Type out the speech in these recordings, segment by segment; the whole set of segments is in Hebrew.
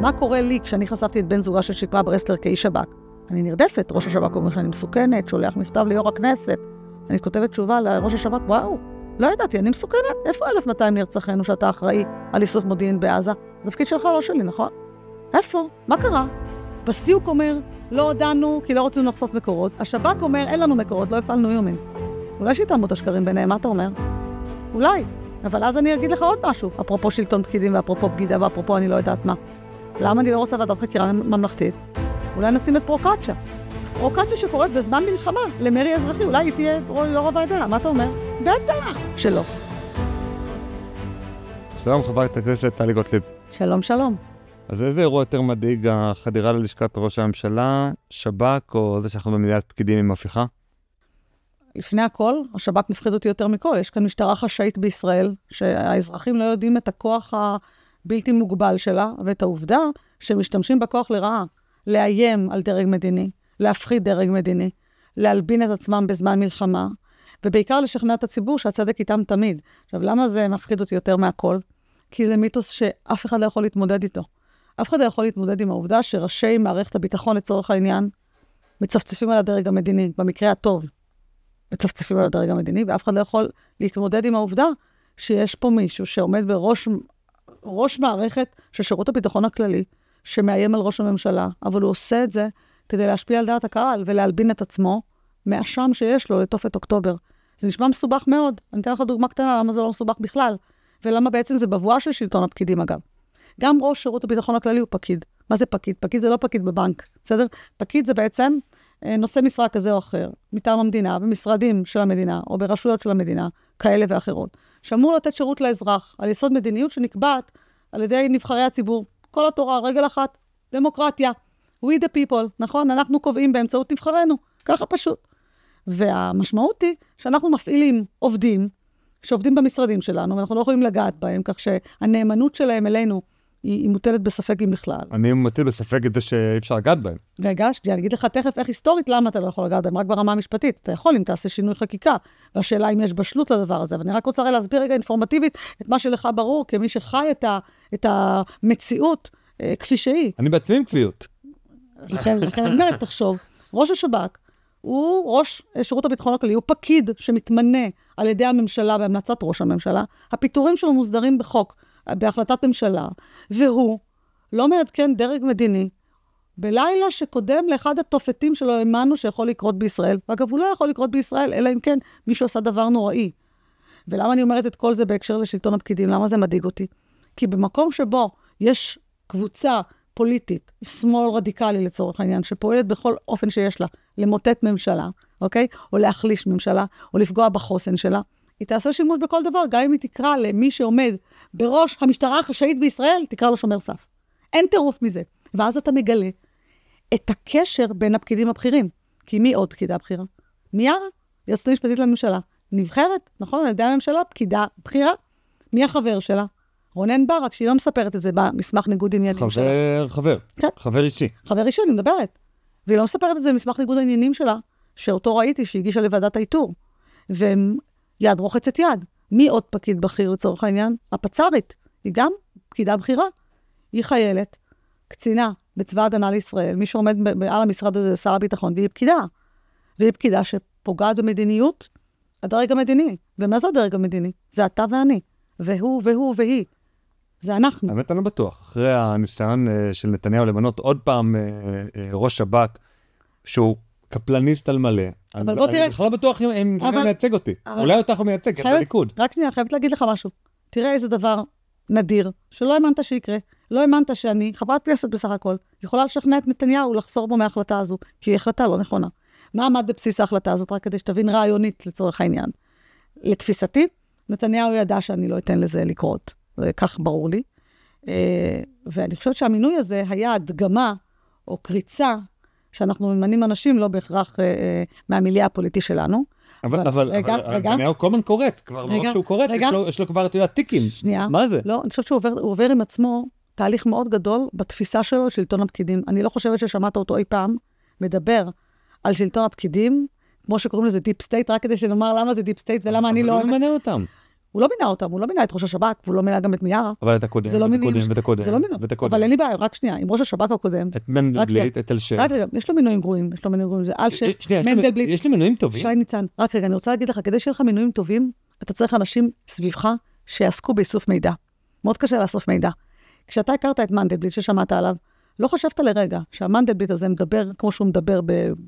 מה קורה לי כשאני חשפתי את בן זוגה של שקמה ברסלר כאיש שב"כ? אני נרדפת, ראש השב"כ אומר שאני מסוכנת, שולח מכתב ליו"ר הכנסת, אני כותבת תשובה לראש השב"כ, וואו, לא ידעתי, אני מסוכנת, איפה 1200 נרצחנו שאתה אחראי על איסוף מודיעין בעזה? זה תפקיד שלך, לא שלי, נכון? איפה? מה קרה? בסיוק אומר, לא הודענו כי לא רצינו לחשוף מקורות, השב"כ אומר, אין לנו מקורות, לא הפעלנו איומים. אולי שיתעמות השקרים ביניהם, מה אתה אומר? אולי, אבל אז אני אגיד לך עוד משהו, אפרופו שלטון פקידים ואפרופו בגידה ואפרופו אני לא יודעת מה. למה אני לא רוצה ועדת חקירה ממלכתית? אולי נשים את פרוקצ'ה. פרוקצ'ה שקורית בזמן מלחמה למרי אזרחי, אולי היא תהיה יו"ר הוועדה, מה אתה אומר? בטח שלא. שלום חברת הכנסת טלי גוטליב. שלום, שלום. אז איזה אירוע יותר מדאיג, החדירה ללשכת ראש הממשלה, שב"כ או זה שאנחנו במדינת פקידים עם הפיכה? לפני הכל, השב"כ מפחיד אותי יותר מכל. יש כאן משטרה חשאית בישראל, שהאזרחים לא יודעים את הכוח הבלתי מוגבל שלה, ואת העובדה שמשתמשים בכוח לרעה, לאיים על דרג מדיני, להפחיד דרג מדיני, להלבין את עצמם בזמן מלחמה, ובעיקר לשכנע את הציבור שהצדק איתם תמיד. עכשיו, למה זה מפחיד אותי יותר מהכל? כי זה מיתוס שאף אחד לא יכול להתמודד איתו. אף אחד לא יכול להתמודד עם העובדה שראשי מערכת הביטחון לצורך העניין, מצפצפים על הדרג המדיני, במקרה הטוב. מצפצפים על הדרג המדיני, ואף אחד לא יכול להתמודד עם העובדה שיש פה מישהו שעומד בראש מערכת של שירות הביטחון הכללי, שמאיים על ראש הממשלה, אבל הוא עושה את זה כדי להשפיע על דעת הקהל ולהלבין את עצמו מהאשם שיש לו לתופת אוקטובר. זה נשמע מסובך מאוד. אני אתן לך דוגמה קטנה למה זה לא מסובך בכלל, ולמה בעצם זה בבואה של שלטון הפקידים אגב. גם ראש שירות הביטחון הכללי הוא פקיד. מה זה פקיד? פקיד זה לא פקיד בבנק, בסדר? פקיד זה בעצם נושא משרה כזה או אחר, מטעם המדינה, במשרדים של המדינה, או ברשויות של המדינה, כאלה ואחרות, שאמור לתת שירות לאזרח, על יסוד מדיניות שנקבעת על ידי נבחרי הציבור. כל התורה, רגל אחת, דמוקרטיה, we the people, נכון? אנחנו קובעים באמצעות נבחרינו, ככה פשוט. והמשמעות היא שאנחנו מפעילים עובדים, שעובדים במשרדים שלנו, ואנחנו לא יכולים לגעת בהם, כך שהנאמנות שלהם אלינו, היא מוטלת בספק אם בכלל. אני מטיל בספק את זה שאי אפשר לגעת בהם. רגע, אני אגיד לך תכף איך היסטורית, למה אתה לא יכול לגעת בהם, רק ברמה המשפטית. אתה יכול אם תעשה שינוי חקיקה, והשאלה אם יש בשלות לדבר הזה. ואני רק רוצה להסביר רגע אינפורמטיבית את מה שלך ברור, כמי שחי את המציאות כפי שהיא. אני בעצמי עם קביעות. לכן אני אומרת, תחשוב, ראש השב"כ, הוא ראש שירות הביטחון הכללי, הוא פקיד שמתמנה על ידי הממשלה בהמלצת ראש הממשלה. הפיטורים שלו מוסדרים בחוק, בהחלטת ממשלה, והוא לא מעדכן דרג מדיני, בלילה שקודם לאחד התופתים שלו האמנו שיכול לקרות בישראל. ואגב, הוא לא יכול לקרות בישראל, אלא אם כן מישהו עשה דבר נוראי. ולמה אני אומרת את כל זה בהקשר לשלטון הפקידים? למה זה מדאיג אותי? כי במקום שבו יש קבוצה פוליטית, שמאל רדיקלי לצורך העניין, שפועלת בכל אופן שיש לה, למוטט ממשלה, אוקיי? או להחליש ממשלה, או לפגוע בחוסן שלה, היא תעשה שימוש בכל דבר, גם אם היא תקרא למי שעומד בראש המשטרה החשאית בישראל, תקרא לו שומר סף. אין טירוף מזה. ואז אתה מגלה את הקשר בין הפקידים הבכירים. כי מי עוד פקידה הבכירה? מיארה, יועצת המשפטית לממשלה. נבחרת, נכון? על ידי הממשלה, פקידה בכירה. מי החבר שלה? רונן ברק, שהיא לא מספרת את זה במסמך ניגוד עניינים שלה. חבר אישי. חבר אישי, אני מדברת. והיא לא מספרת את זה במסמך ניגוד העניינים שלה, שאותו ראיתי, שהגישה לוועדת האיתור. והם יד רוחצת יד. מי עוד פקיד בכיר לצורך העניין? הפצ"רית. היא גם פקידה בכירה. היא חיילת, קצינה בצבא הגנה לישראל. מי שעומד על המשרד הזה זה שר הביטחון, והיא פקידה. והיא פקידה שפוגעת במדיניות הדרג המדיני. ומה זה הדרג המדיני? זה אתה ואני. והוא והיא. זה אנחנו. האמת אני לא בטוח. אחרי הניסיון של נתניהו למנות עוד פעם ראש שב"כ, שהוא קפלניסט על מלא, אבל בוא תראה. אני בכלל לא בטוח אם זה מייצג אותי. אולי אותך הוא מייצג, את הליכוד. רק שנייה, חייבת להגיד לך משהו. תראה איזה דבר נדיר, שלא האמנת שיקרה. לא האמנת שאני, חברת כנסת בסך הכל, יכולה לשכנע את נתניהו לחזור בו מההחלטה הזו, כי היא החלטה לא נכונה. מה עמד בבסיס ההחלטה הזאת? רק כדי שתבין רעיונית לצורך העניין. לתפיסתי, נתניהו ידע שאני לא אתן לזה לקרות. זה כך ברור לי. ואני חושבת שהמינוי הזה היה הדגמה או קריצה שאנחנו ממנים אנשים לא בהכרח מהמיליה הפוליטי שלנו. אבל נתניהו כל הזמן קורט, כבר מרוב שהוא קורט, יש לו כבר תיקים. שנייה. מה זה? לא, אני חושבת שהוא עובר עם עצמו תהליך מאוד גדול בתפיסה שלו שלטון הפקידים. אני לא חושבת ששמעת אותו אי פעם מדבר על שלטון הפקידים, כמו שקוראים לזה דיפ סטייט, רק כדי שנאמר למה זה דיפ סטייט ולמה אני לא... אבל הוא ממנה אותם. הוא לא מינה אותם, הוא לא מינה את ראש השב"כ, והוא לא מינה גם את מיארה. אבל את הקודם, ואת הקודם. זה לא מינו. אבל אין לי בעיה, רק שנייה, עם ראש השב"כ הקודם. את מנדלבליט, את אלשיך. רק רגע, יש לו מינויים גרועים, זה אלשיך, מנדלבליט. יש לי מינויים טובים. שי ניצן, רק רגע, אני רוצה להגיד לך, כדי שיהיה לך מינויים טובים, אתה צריך אנשים סביבך שיעסקו באיסוף מידע. מאוד קשה לאסוף מידע. כשאתה הכרת את מנדלבליט, ששמעת עליו, לא חשבת לרגע שהמנדלבליט הזה מדבר כמו שהוא מדבר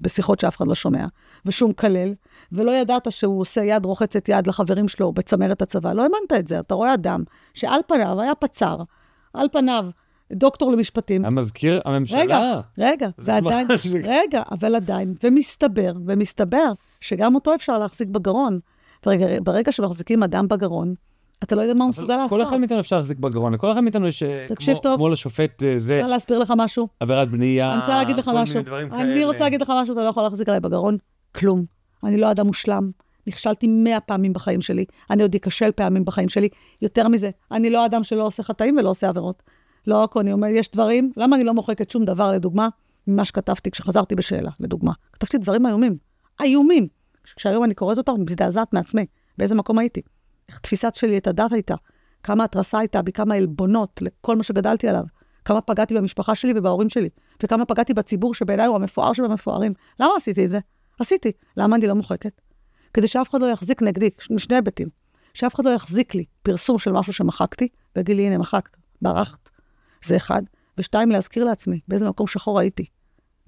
בשיחות שאף אחד לא שומע, ושהוא מקלל, ולא ידעת שהוא עושה יד רוחצת יד לחברים שלו בצמרת הצבא. לא האמנת את זה. אתה רואה אדם שעל פניו היה פצר, על פניו דוקטור למשפטים. המזכיר הממשלה. אבל עדיין, ומסתבר שגם אותו אפשר להחזיק בגרון. ברגע שמחזיקים אדם בגרון, אתה לא יודע מה הוא מסוגל לעשות. כל אחד מאיתנו אפשר להחזיק בגרון, לכל אחד מאיתנו יש, כמו לשופט זה... אני רוצה להסביר לך משהו. עבירת בנייה, אני רוצה להגיד לך משהו. אני רוצה להגיד לך משהו, אתה לא יכול להחזיק עליי בגרון. כלום. אני לא אדם מושלם. נכשלתי 100 פעמים בחיים שלי. אני עוד אכשל פעמים בחיים שלי. יותר מזה, אני לא אדם שלא עושה חטאים ולא עושה עבירות. לא, אני אומר, יש דברים, למה אני לא מוחקת שום דבר, לדוגמה, ממה שכתבתי כשחזרתי בשאלה, לדוגמה. כתבתי דברים איומים. כשהיום אני קוראת אותם, מזדעזעת מעצמי. באיזה מקום הייתי? איך תפיסת שלי את הדת הייתה? כמה התרסה הייתה בי, כמה אלבונות לכל מה שגדלתי עליו? כמה פגעתי במשפחה שלי ובהורים שלי? וכמה פגעתי בציבור שבעיניי הוא המפואר שבמפוארים? למה עשיתי את זה? עשיתי. למה אני לא מוחקת? כדי שאף אחד לא יחזיק נגדי, משני היבטים. שאף אחד לא יחזיק לי פרסום של משהו שמחקתי, ויגיד לי, הנה, מחקת, ברחת. זה אחד. ושתיים, להזכיר לעצמי, באיזה מקום שחור הייתי.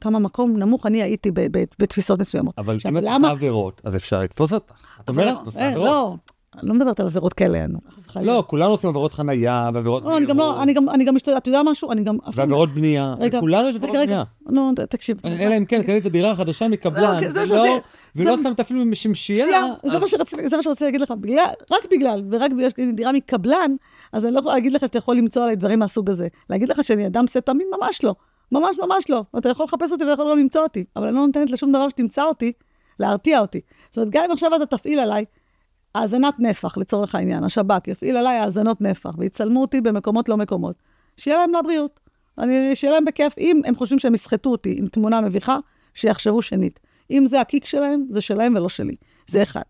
כמה מקום נמוך אני הייתי בתפיסות מסוימות. אבל אם את עושה עבירות, אז אפשר לתפוס אותך. את אומרת, את עושה עבירות. לא, אני לא מדברת על עבירות כאלה. לא, כולנו עושים עבירות חנייה, ועבירות... לא, אני גם משתדלת, אתה יודע משהו? ועבירות בנייה, כולנו יש עבירות בנייה. לא, תקשיב. אלא אם כן, קנית דירה חדשה מקבלן, ולא שמת אפילו משמשייה. זה מה שרציתי להגיד לך, רק בגלל שקניתי דירה מקבלן, אז אני לא יכולה להגיד לך שאתה יכול למצוא עליי דברים מהסוג הזה. להגיד לך שאני אדם סתמי, ממש לא. ממש לא. אתה יכול לחפש אותי ויכול לא למצוא אותי, אבל אני לא נותנת לשום דבר שתמצא אותי, להרתיע אותי. זאת אומרת, גם אם עכשיו אתה תפעיל עליי, האזנת נפח, לצורך העניין, השב"כ יפעיל עליי האזנות נפח, ויצלמו אותי במקומות לא מקומות. שיהיה להם לבריאות. שיהיה להם בכיף, אם הם חושבים שהם יסחטו אותי עם תמונה מביכה, שיחשבו שנית. אם זה הקיק שלהם, זה שלהם ולא שלי. זה אחד.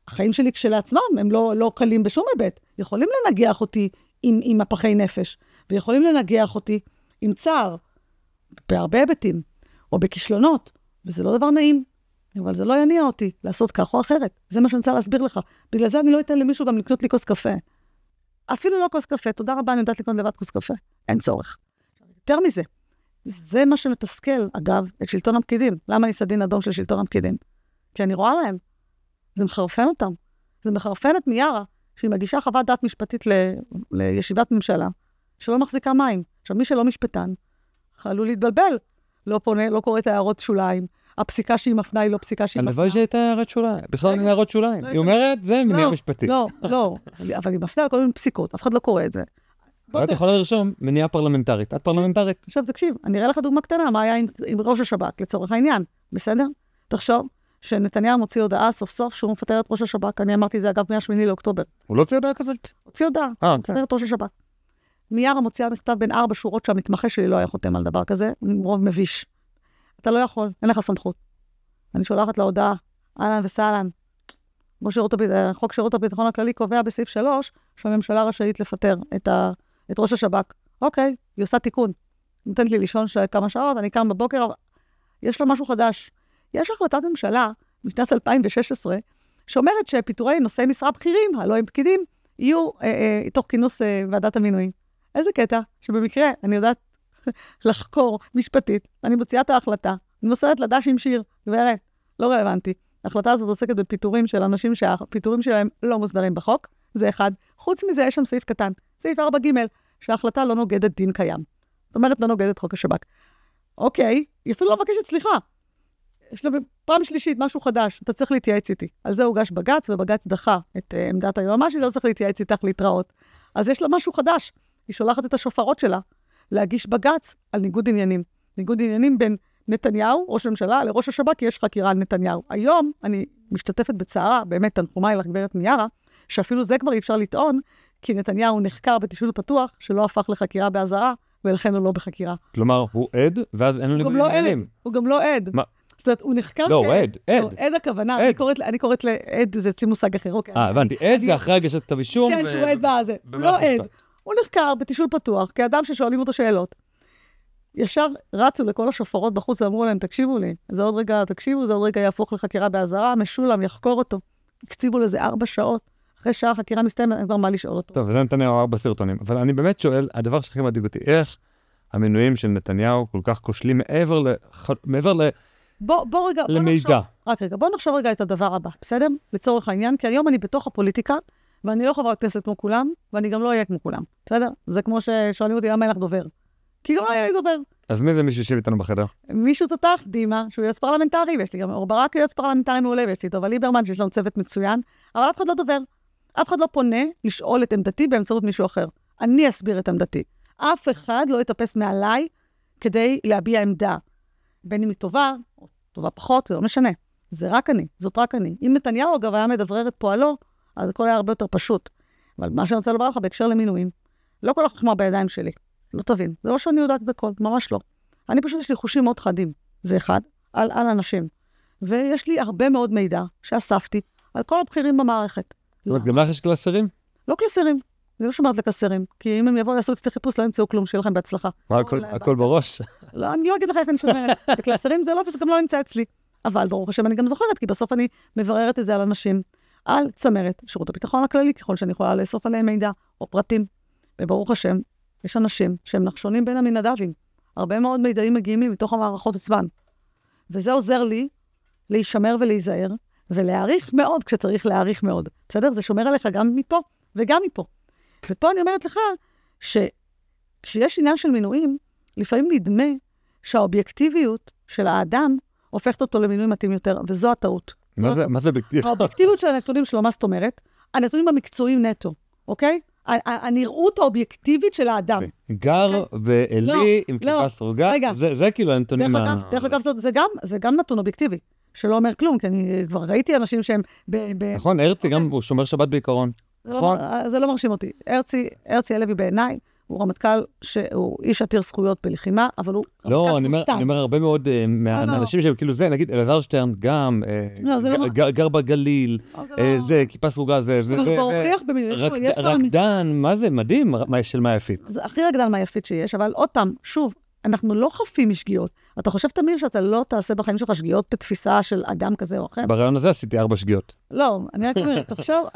החיים שלי כשלעצמם, הם לא קלים בשום היבט. יכולים לנגח אותי עם הפחי נפש, ויכולים לנגח אותי עם צער, בהרבה היבטים, או בכישלונות, וזה לא דבר נעים. אבל זה לא יניע אותי לעשות כך או אחרת. זה מה שאני רוצה להסביר לך. בגלל זה אני לא אתן למישהו גם לקנות לי כוס קפה. אפילו לא כוס קפה. תודה רבה, אני יודעת לקנות לבד כוס קפה. אין צורך. יותר מזה. זה מה שמתסכל, אגב, את שלטון הפקידים. למה אני סדין אדום של שלטון הפקידים? כי אני רואה להם. זה מחרפן אותם. זה מחרפן את מיארה, שהיא מגישה חוות דעת משפטית לישיבת ממשלה, שלא מחזיקה מים. עכשיו, מי שלא משפטן, עלול להתבלבל. לא פונה, לא קורא את הערות שוליים. הפסיקה שהיא מפנה היא לא פסיקה שהיא מפנה. הלוואי שהייתה הערת שוליים, בכלל אין הערות שוליים. היא אומרת, זה מניעה משפטית. לא, אבל היא מפנה על כל מיני פסיקות, אף אחד לא קורא את זה. את יכולה לרשום מניעה פרלמנטרית. את פרלמנטרית. עכשיו תקשיב, אני אראה לך דוגמה קטנה, מה היה עם ראש השב"כ, לצורך העניין, בסדר? תחשוב שנתניהו מוציא הודעה סוף סוף שהוא מפטר את ראש השב"כ, אני אמרתי את זה אגב מ-8 לאוקטובר. הוא לא הוציא הודעה כזאת? הוציא הודעה, מפטר את ראש השב"כ. מיארה מוציאה מכתב בין 4 שורות שהמתמחה שלי לא היה חותם על דבר כזה, רוב מביש. אתה לא יכול, אין לך סמכות. אני שולחת להודעה, אהלן וסהלן. חוק שירות הביטחון הכללי קובע בסעיף 3, שהממשלה רשאית לפטר את ראש השב"כ. אוקיי, היא עושה תיקון. נותנת לי לישון כמה שעות, אני קם בבוקר, יש לה משהו חדש. יש החלטת ממשלה, משנת 2016, שאומרת שפיטורי נושאי משרה בכירים, הלא הם פקידים, יהיו תוך כינוס ועדת המינויים. איזה קטע, שבמקרה אני יודעת לחקור משפטית, אני מוציאה את ההחלטה, אני מוסרת לדש עם שיר, גברת, לא רלוונטי. ההחלטה הזאת עוסקת בפיטורים של אנשים שהפיטורים שלהם לא מוסדרים בחוק, זה אחד. חוץ מזה יש שם סעיף קטן, סעיף 4ג', שההחלטה לא נוגדת דין קיים. זאת אומרת, לא נוגדת חוק השב"כ. אוקיי, היא אפילו לא מבקשת סליחה. יש לה פעם שלישית משהו חדש, אתה צריך להתייעץ איתי. על זה הוגש בגץ, ובגץ דחה את עמדת היועמ"שית, לא צריך להתייעץ איתך להתראות. אז יש לה משהו חדש. היא שולחת את השופרות שלה להגיש בגץ על ניגוד עניינים. ניגוד עניינים בין נתניהו, ראש הממשלה, לראש השב"כ, כי יש חקירה על נתניהו. היום אני משתתפת בצערה, באמת תנחומיי לגברת מיארה, שאפילו זה כבר אי אפשר לטעון, כי נתניהו נחקר בתשאול פתוח, שלא הפך לחקירה באזהרה, ולכן הוא לא בחקירה. כלומר, הוא עד, ואז אין לו ניגוד עניינים. הוא גם לא עד. זאת אומרת, הוא נחקר... לא, הוא עד. עד הכוונה, אני קוראת לעד, זה אצלי מושג אחר. הבנתי, עד זה אחרי הגשת כתב אישום. כן, שהוא עד בזה. לא עד. הוא נחקר בתשאול פתוח, כאדם ששואלים אותו שאלות. ישר רצו לכל השופרות בחוץ, ואמרו להם, תקשיבו לי, זה עוד רגע תקשיבו, זה עוד רגע יהפוך לחקירה באזהרה, משולם יחקור אותו. הקציבו לזה 4 שעות. אחרי שעה חקירה מסתיימת, אין כבר מה לשאול אותו. טוב, וזה נתניהו 4 סרטונים. אבל אני באמת שואל, הדבר שהכי מדאיג אותי, איך המינויים של נתניהו כל כך כושלים מעבר למידע. רק רגע, בוא נחשוב רגע את הדבר הבא, בסדר? לצורך העניין, כי היום אני בתוך הפוליטיקה, ואני לא חברת כנסת כמו כולם, ואני גם לא אהיה כמו כולם, בסדר? זה כמו ששואלים אותי, למה אין לך דובר? כי גם לא היה לי דובר. אז מי זה מישהו שישב איתנו בחדר? מישהו תותח, דימה, שהוא יועץ פרלמנטרי, ויש לי גם אור ברק יועץ פרלמנטרי מעולה, ויש לי טובה ליברמן, שיש לנו צוות מצוין, אבל אף אחד לא דובר. אף אחד לא פונה לשאול את עמדתי באמצעות מישהו אחר. אני אסביר את עמדתי. אף אחד לא יטפס מעליי כדי להביע עמדה. בין אם היא טובה, או טובה פחות, זה לא משנה. זה רק אני, זאת רק אני. אם נתניהו, אגב, היה מדברר את פועלו, אז הכל היה הרבה יותר פשוט. אבל מה שאני רוצה לומר לך בהקשר למינויים, לא כל החוכמה בידיים שלי. לא תבין. זה לא שאני יודעת בכל, ממש לא. אני פשוט, יש לי חושים מאוד חדים. זה אחד, על אנשים. ויש לי הרבה מאוד מידע שאספתי על כל הבכירים במערכת. זאת אומרת, גם לך יש קלסרים? לא קלסרים. אני לא שומעת לקלסרים. כי אם הם יבואו לעשות אצלי חיפוש, לא ימצאו כלום, שיהיה לכם בהצלחה. הכל בראש? לא, אני לא אגיד לך איך אני שומרת. קלסרים זה לא, וזה גם לא נמצא אצלי. אבל ברוך השם אני גם זוכרת, כי בסוף אני מבררת את זה על אנשים, על צמרת, שירות הביטחון הכללי, ככל שאני יכולה לאסוף עליהם מידע או פרטים. וברוך השם, יש אנשים שהם נחשונים בין המנדבים. הרבה מאוד מידעים מגיעים מתוך המערכות עצמן. וזה עוזר לי להישמר ולהיזהר, ולהעריך מאוד כשצריך להעריך מאוד. בסדר? זה שומר עליך גם מפה וגם מפה. ופה אני אומרת לך שכשיש עניין של מינויים, לפעמים נדמה שהאובייקטיביות של האדם הופכת אותו למינוי מתאים יותר, וזו הטעות. מה זה אובייקטיביות? האובייקטיביות של הנתונים שלו, מה זאת אומרת? הנתונים המקצועיים נטו, אוקיי? הנראות האובייקטיבית של האדם. גר ואלי עם כיפה סרוגה, זה כאילו הנתונים... דרך אגב, זה גם נתון אובייקטיבי, שלא אומר כלום, כי אני כבר ראיתי אנשים שהם... נכון, הרצי גם הוא שומר שבת בעיקרון. זה לא מרשים אותי. הרצי הלוי בעיניי, הוא רמטכ"ל שהוא איש עתיר זכויות בלחימה, אבל הוא... לא, אני אומר הרבה מאוד מהאנשים שהם כאילו זה, נגיד אלעזר שטרן גם, גר בגליל, זה, כיפה סרוגה, זה, רקדן, מה זה? מדהים, של מה יפית. זה הכי רקדן מה יפית שיש, אבל עוד פעם, שוב, אנחנו לא חפים משגיאות. אתה חושב תמיד שאתה לא תעשה בחיים שלך שגיאות בתפיסה של אדם כזה או אחר? ברעיון הזה עשיתי 4 שגיאות. לא, אני רק אומרת, תחשוב,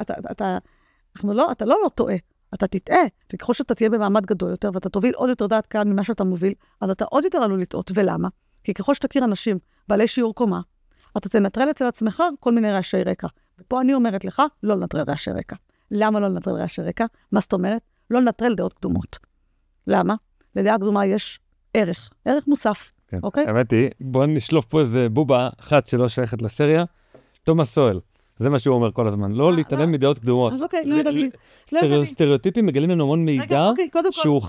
אתה לא טועה. אתה תטעה, וככל שאתה תהיה במעמד גדול יותר, ואתה תוביל עוד יותר דעת קהל ממה שאתה מוביל, אז אתה עוד יותר עלול לטעות. ולמה? כי ככל שתכיר אנשים בעלי שיעור קומה, אתה תנטרל אצל עצמך כל מיני רעשי רקע. ופה אני אומרת לך, לא לנטרל רעשי רקע. למה לא לנטרל רעשי רקע? מה זאת אומרת? לא לנטרל דעות קדומות. למה? לדעה קדומה יש ערך מוסף. כן. אוקיי? האמת היא, בואו נשלוף פה איזה בובה אחת שלא שייכת לסריה. תומאס סואל. זה מה שהוא אומר כל הזמן, לא להתעלם מדעות קדומות. אז אוקיי, לא ידעתי. סטריאוטיפים מגלים לנו המון מידע שהוא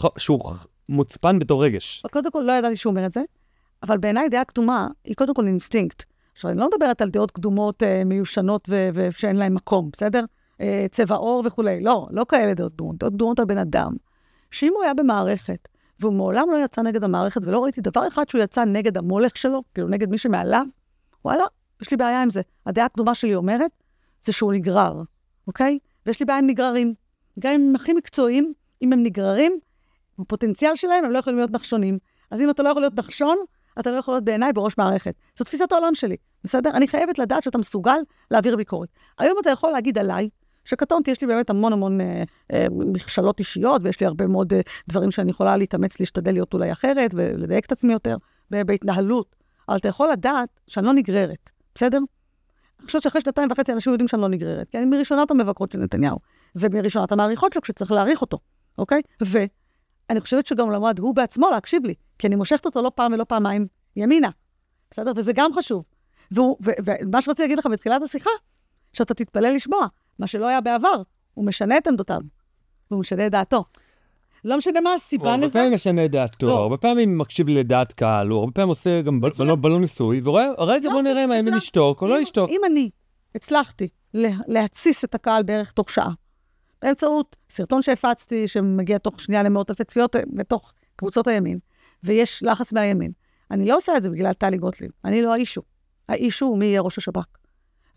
מוצפן בתור רגש. קודם כל, לא ידעתי שהוא אומר את זה, אבל בעיניי דעה קדומה היא קודם כל אינסטינקט. עכשיו, אני לא מדברת על דעות קדומות מיושנות ושאין להן מקום, בסדר? צבע עור וכולי. לא כאלה דעות קדומות. דעות קדומות על בן אדם, שאם הוא היה במערכת, והוא מעולם לא יצא נגד המערכת, ולא ראיתי דבר אחד שהוא יצא נגד המולך שלו, כאילו נגד מי שמעליו, וואלה, יש לי בעיה עם זה. הדעה הקדומה שלי אומרת, זה שהוא נגרר, אוקיי? ויש לי בעיה עם נגררים. גם אם הם הכי מקצועיים, אם הם נגררים, בפוטנציאל שלהם הם לא יכולים להיות נחשונים. אז אם אתה לא יכול להיות נחשון, אתה לא יכול להיות בעיניי בראש מערכת. זו תפיסת העולם שלי, בסדר? אני חייבת לדעת שאתה מסוגל להעביר ביקורת. היום אתה יכול להגיד עליי, שקטונתי, יש לי באמת המון מכשלות אישיות, ויש לי הרבה מאוד דברים שאני יכולה להתאמץ, להשתדל להיות אולי אחרת, ולדייק את עצמי יותר בהתנהלות. אבל אתה יכול לדעת שאני לא נגררת, בסדר? אני חושבת שאחרי 2.5 אנשים יודעים שאני לא נגררת, כי אני מראשונת המבקרות של נתניהו, ומראשונת המעריכות שלו כשצריך להעריך אותו, אוקיי? ואני חושבת שגם למד הוא בעצמו להקשיב לי, כי אני מושכת אותו לא פעם ולא פעמיים ימינה, בסדר? וזה גם חשוב. ומה שרציתי להגיד לך בתחילת השיחה, שאתה תתפלל לשמוע, מה שלא היה בעבר, הוא משנה את עמדותיו, והוא משנה את דעתו. לא משנה מה הסיבה לזה. הרבה פעמים משנה את דעתו, הרבה פעמים מקשיב לדעת קהל, הוא הרבה פעמים עושה גם בלון ניסוי, ורגע בוא נראה מה אם נשתוק או לא נשתוק. אם אני הצלחתי להציס את הקהל בערך תוך שעה, באמצעות סרטון שהפצתי, שמגיע תוך שנייה למאות אלפי צפיות בתוך קבוצות הימין, ויש לחץ מהימין, אני לא עושה את זה בגלל טלי גוטליב, אני לא האישו, האיש הוא מי יהיה ראש השב"כ.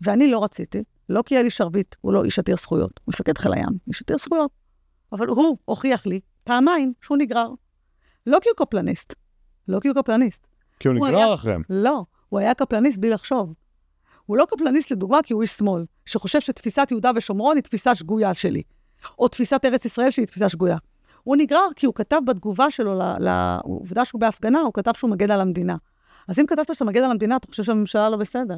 ואני לא רציתי, לא כי אלי שרביט, הוא לא איש עתיר זכויות, הוא מפקד חיל הים, איש עתיר זכויות. אבל הוא הוכיח לי פעמיים שהוא נגרר. לא כי הוא קפלניסט, כי הוא נגרר אחריהם. לא, הוא היה קפלניסט בלי לחשוב. הוא לא קפלניסט לדוגמה כי הוא איש שמאל, שחושב שתפיסת יהודה ושומרון היא תפיסה שגויה שלי, או תפיסת ארץ ישראל שהיא תפיסה שגויה. הוא נגרר כי הוא כתב בתגובה שלו לעובדה שהוא בהפגנה, הוא כתב שהוא מגן על המדינה. אז אם כתבת שאתה מגן על המדינה, אתה חושב שהממשלה לא בסדר.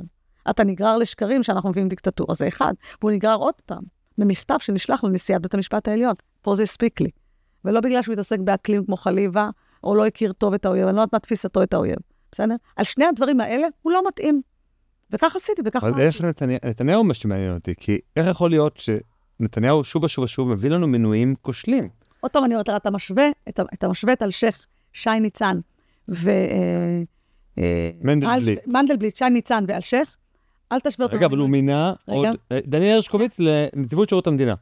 אתה נגרר לשקרים שאנחנו מביאים דיקטטורה, זה אחד. והוא נגרר עוד פעם, במכתב שנשלח לנשיאת בית המשפט העליון. פה זה הספיק לי. ולא בגלל שהוא התעסק באקלים כמו חליבה, או לא הכיר טוב את האויב, אני לא יודעת מה תפיסתו את האויב. בסדר? על שני הדברים האלה הוא לא מתאים. וכך עשיתי, וכך אבל יש נתניהו מה שמעניין אותי, כי איך יכול להיות שנתניהו שוב ושוב מביא לנו מינויים כושלים? עוד פעם אני אומרת, אתה משווה את אלשך, שי ניצן, מנדלבליט, שי ניצן ואלשך, אל תשווה אותו. רגע, אבל הוא מינה עוד דניאל הרשקוביץ לנציבות שירות המדינה.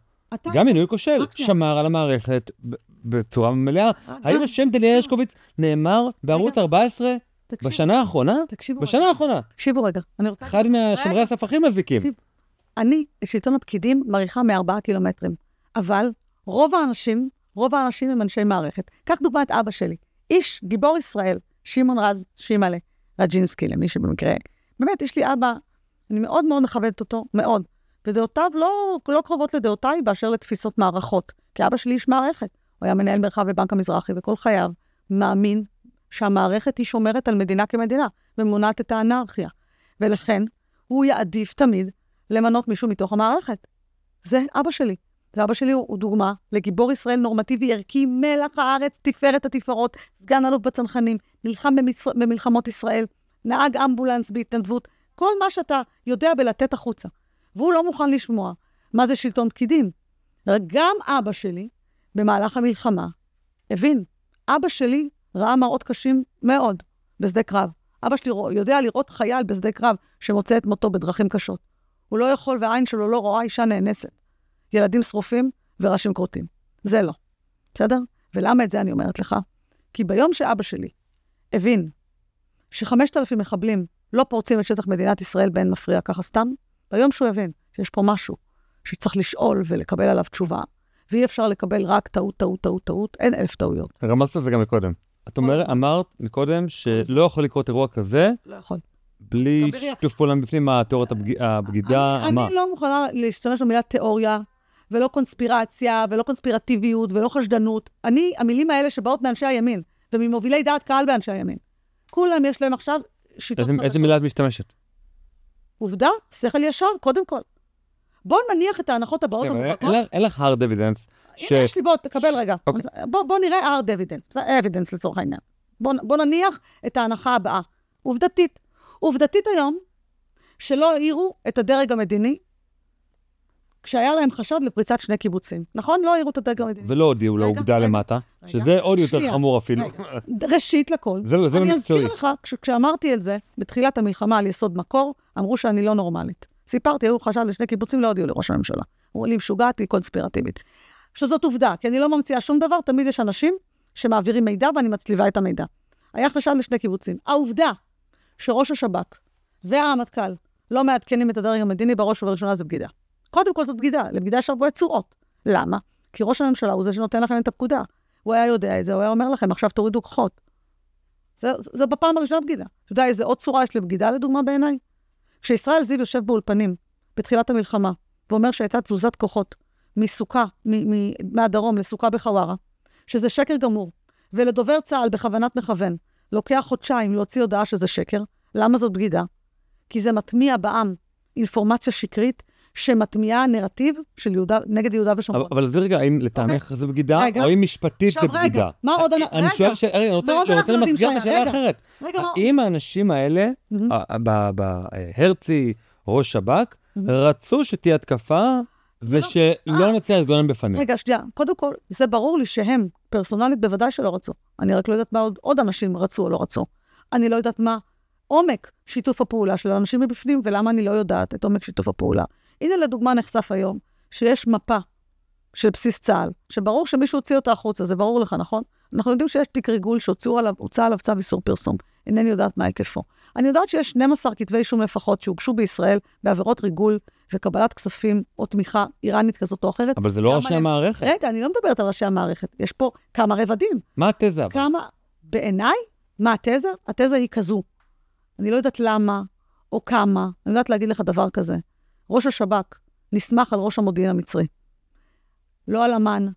גם מינוי כושל, שמר על המערכת בצורה מלאה. האם השם דניאל הרשקוביץ נאמר בערוץ 14 בשנה האחרונה? בשנה האחרונה. תקשיבו רגע. אחד מהשומרי הסף הכי מזיקים. אני, שלטון הפקידים, מעריכה מ4 קילומטרים. אבל רוב האנשים הם אנשי מערכת. קח דוגמא את אבא שלי. איש, גיבור ישראל, שמעון רז, שימאלה, רג'ינסקי, למי שבמקרה. באמת, יש לי אבא, אני מאוד מאוד מכבדת אותו, מאוד. ודעותיו לא קרובות לדעותיי באשר לתפיסות מערכות. כי אבא שלי איש מערכת. הוא היה מנהל מרחב בבנק המזרחי, וכל חייו מאמין שהמערכת היא שומרת על מדינה כמדינה, ומונעת את האנרכיה. ולכן, הוא יעדיף תמיד למנות מישהו מתוך המערכת. זה אבא שלי. ואבא שלי הוא דוגמה לגיבור ישראל נורמטיבי, ערכי, מלח הארץ, תפארת התפארות, סגן אלוף בצנחנים, נלחם במלחמות ישראל, נהג אמבולנס בהתנדבות, כל מה שאתה יודע בלתת החוצה. והוא לא מוכן לשמוע מה זה שלטון פקידים. גם אבא שלי, במהלך המלחמה, הבין, אבא שלי ראה מראות קשים מאוד בשדה קרב. אבא שלי יודע לראות חייל בשדה קרב שמוצא את מותו בדרכים קשות. הוא לא יכול והעין שלו לא רואה אישה נאנסת. ילדים שרופים וראשים קרוטים. זה לא. בסדר? ולמה את זה אני אומרת לך? כי ביום שאבא שלי הבין ש5,000 מחבלים לא פורצים את שטח מדינת ישראל בין מפריע ככה סתם, ביום שהוא הבין שיש פה משהו שצריך לשאול ולקבל עליו תשובה, ואי אפשר לקבל רק טעות, אין 1,000 טעויות. רמזת את זה גם מקודם. את אמרת מקודם שלא יכול לקרות אירוע כזה, לא יכול. בלי שיתוף פעולה בפנים מהתיאוריית הבגידה. אני לא מוכנה להשתמש במילה תיאוריה, ולא קונספירציה, ולא קונספירטיביות, ולא חשדנות. המילים האלה שבאות מאנשי הימין, וממובילי דעת קהל באנשי הימין. כולם יש להם עכשיו שיטות חדשות. איזה מילה את משתמשת? עובדה, שכל ישר, קודם כל. בוא נניח את ההנחות הבאות המובהקות. אין לך hard evidence. הנה, יש לי, בוא, תקבל רגע. בוא נראה hard evidence. זה evidence לצורך העניין. בוא נניח את ההנחה הבאה. עובדתית היום, שלא העירו את הדרג המדיני, כשהיה להם חשד לפריצת 2 קיבוצים. נכון? לא העירו את הדרג המדיני. ולא הודיעו לעובדה למטה, שזה עוד יותר חמור אפילו. ראשית לכל. אני אזכיר לך, כשאמרתי את זה, בתחילת המלחמה על יסוד מקור, אמרו שאני לא נורמלית. סיפרתי, היו חשד ל2 קיבוצים, לא הודיעו לראש הממשלה. אמרו לי, משוגעת, היא קונספירטיבית. שזאת עובדה, כי אני לא ממציאה שום דבר, תמיד יש אנשים שמעבירים מידע ואני מצליבה את המידע. היה חשד ל2 קיבוצים. העובדה שראש השב"כ והרמטכ"ל לא מעדכנים את הדרג המדיני בראש ובראשונה זה בגידה. קודם כל זאת בגידה, לבגידה יש הרבה צורות. למה? כי ראש הממשלה הוא זה שנותן לכם את הפקודה. הוא היה יודע את זה, הוא היה אומר לכם, עכשיו תורידו כוחות. זה בפעם הראשונה בגידה. אתה יודע, איזה עוד צורה יש לבגידה לדוגמה בעיניי? כשישראל זיו יושב באולפנים, בתחילת המלחמה, ואומר שהייתה תזוזת כוחות מסוכה, מהדרום לסוכה בחווארה, שזה שקר גמור, ולדובר צה"ל בכוונת מכוון, לוקח חודשיים להוציא הודעה שזה שקר. למה זאת בגידה? כי זה מטמיע בעם אינפורמציה שקרית, שמטמיעה נרטיב של נגד יהודה ושומרון. אבל זה רגע, האם לטעמך זה בגידה, או האם משפטית זה בגידה? מה עוד אני שואל, אני רוצה למסגר את השאלה אחרת. האם האנשים האלה, בהרצי, ראש שב"כ, רצו שתהיה התקפה, ושלא נצליח להתגונן בפנים? רגע, שנייה. קודם כל, זה ברור לי שהם פרסונלית בוודאי שלא רצו. אני רק לא יודעת מה עוד אנשים רצו או לא רצו. אני לא יודעת מה עומק שיתוף הפעולה של האנשים מבפנים, ולמה אני לא יודעת את עומק שיתוף הפעולה. הנה לדוגמה נחשף היום, שיש מפה של בסיס צה"ל, שברור שמישהו הוציא אותה החוצה, זה ברור לך, נכון? אנחנו יודעים שיש תיק ריגול שהוצא עליו צו איסור פרסום. אינני יודעת מה היקפו. אני יודעת שיש 12 כתבי אישום לפחות שהוגשו בישראל בעבירות ריגול וקבלת כספים או תמיכה איראנית כזאת או אחרת. אבל זה לא ראשי המערכת. רגע, אני לא מדברת על ראשי המערכת. יש פה כמה רבדים. מה התזה? בעיניי, מה התזה? התזה היא כזו. אני לא יודעת למה או כמה. אני יודעת להגיד לך דבר כזה. ראש השב"כ נסמך על ראש המודיעין המצרי. לא על אמן,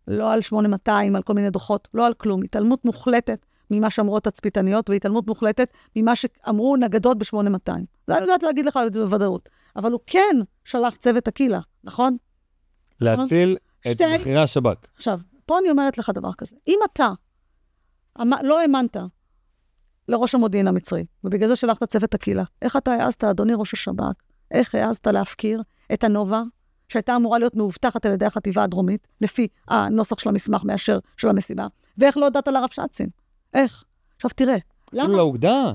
לא על 8200, על כל מיני דוחות, לא על כלום. התעלמות מוחלטת ממה שאמרו התצפיתניות, והתעלמות מוחלטת ממה שאמרו נגדות ב-8200. זה אני יודעת להגיד לך את זה בוודאות. אבל הוא כן שלח צוות הקילה, נכון? להציל את מחירי השב"כ. עכשיו, פה אני אומרת לך דבר כזה. אם אתה לא האמנת לראש המודיעין המצרי, ובגלל זה שלחת צוות הקילה, איך אתה העזת, אדוני ראש השב"כ, איך העזת להפקיר את הנובה, שהייתה אמורה להיות מאובטחת על ידי החטיבה הדרומית, לפי הנוסח של המסמך מאשר של המסיבה, ואיך לא הודעת לרבש"צים? איך? עכשיו תראה. אפילו לאוגדה,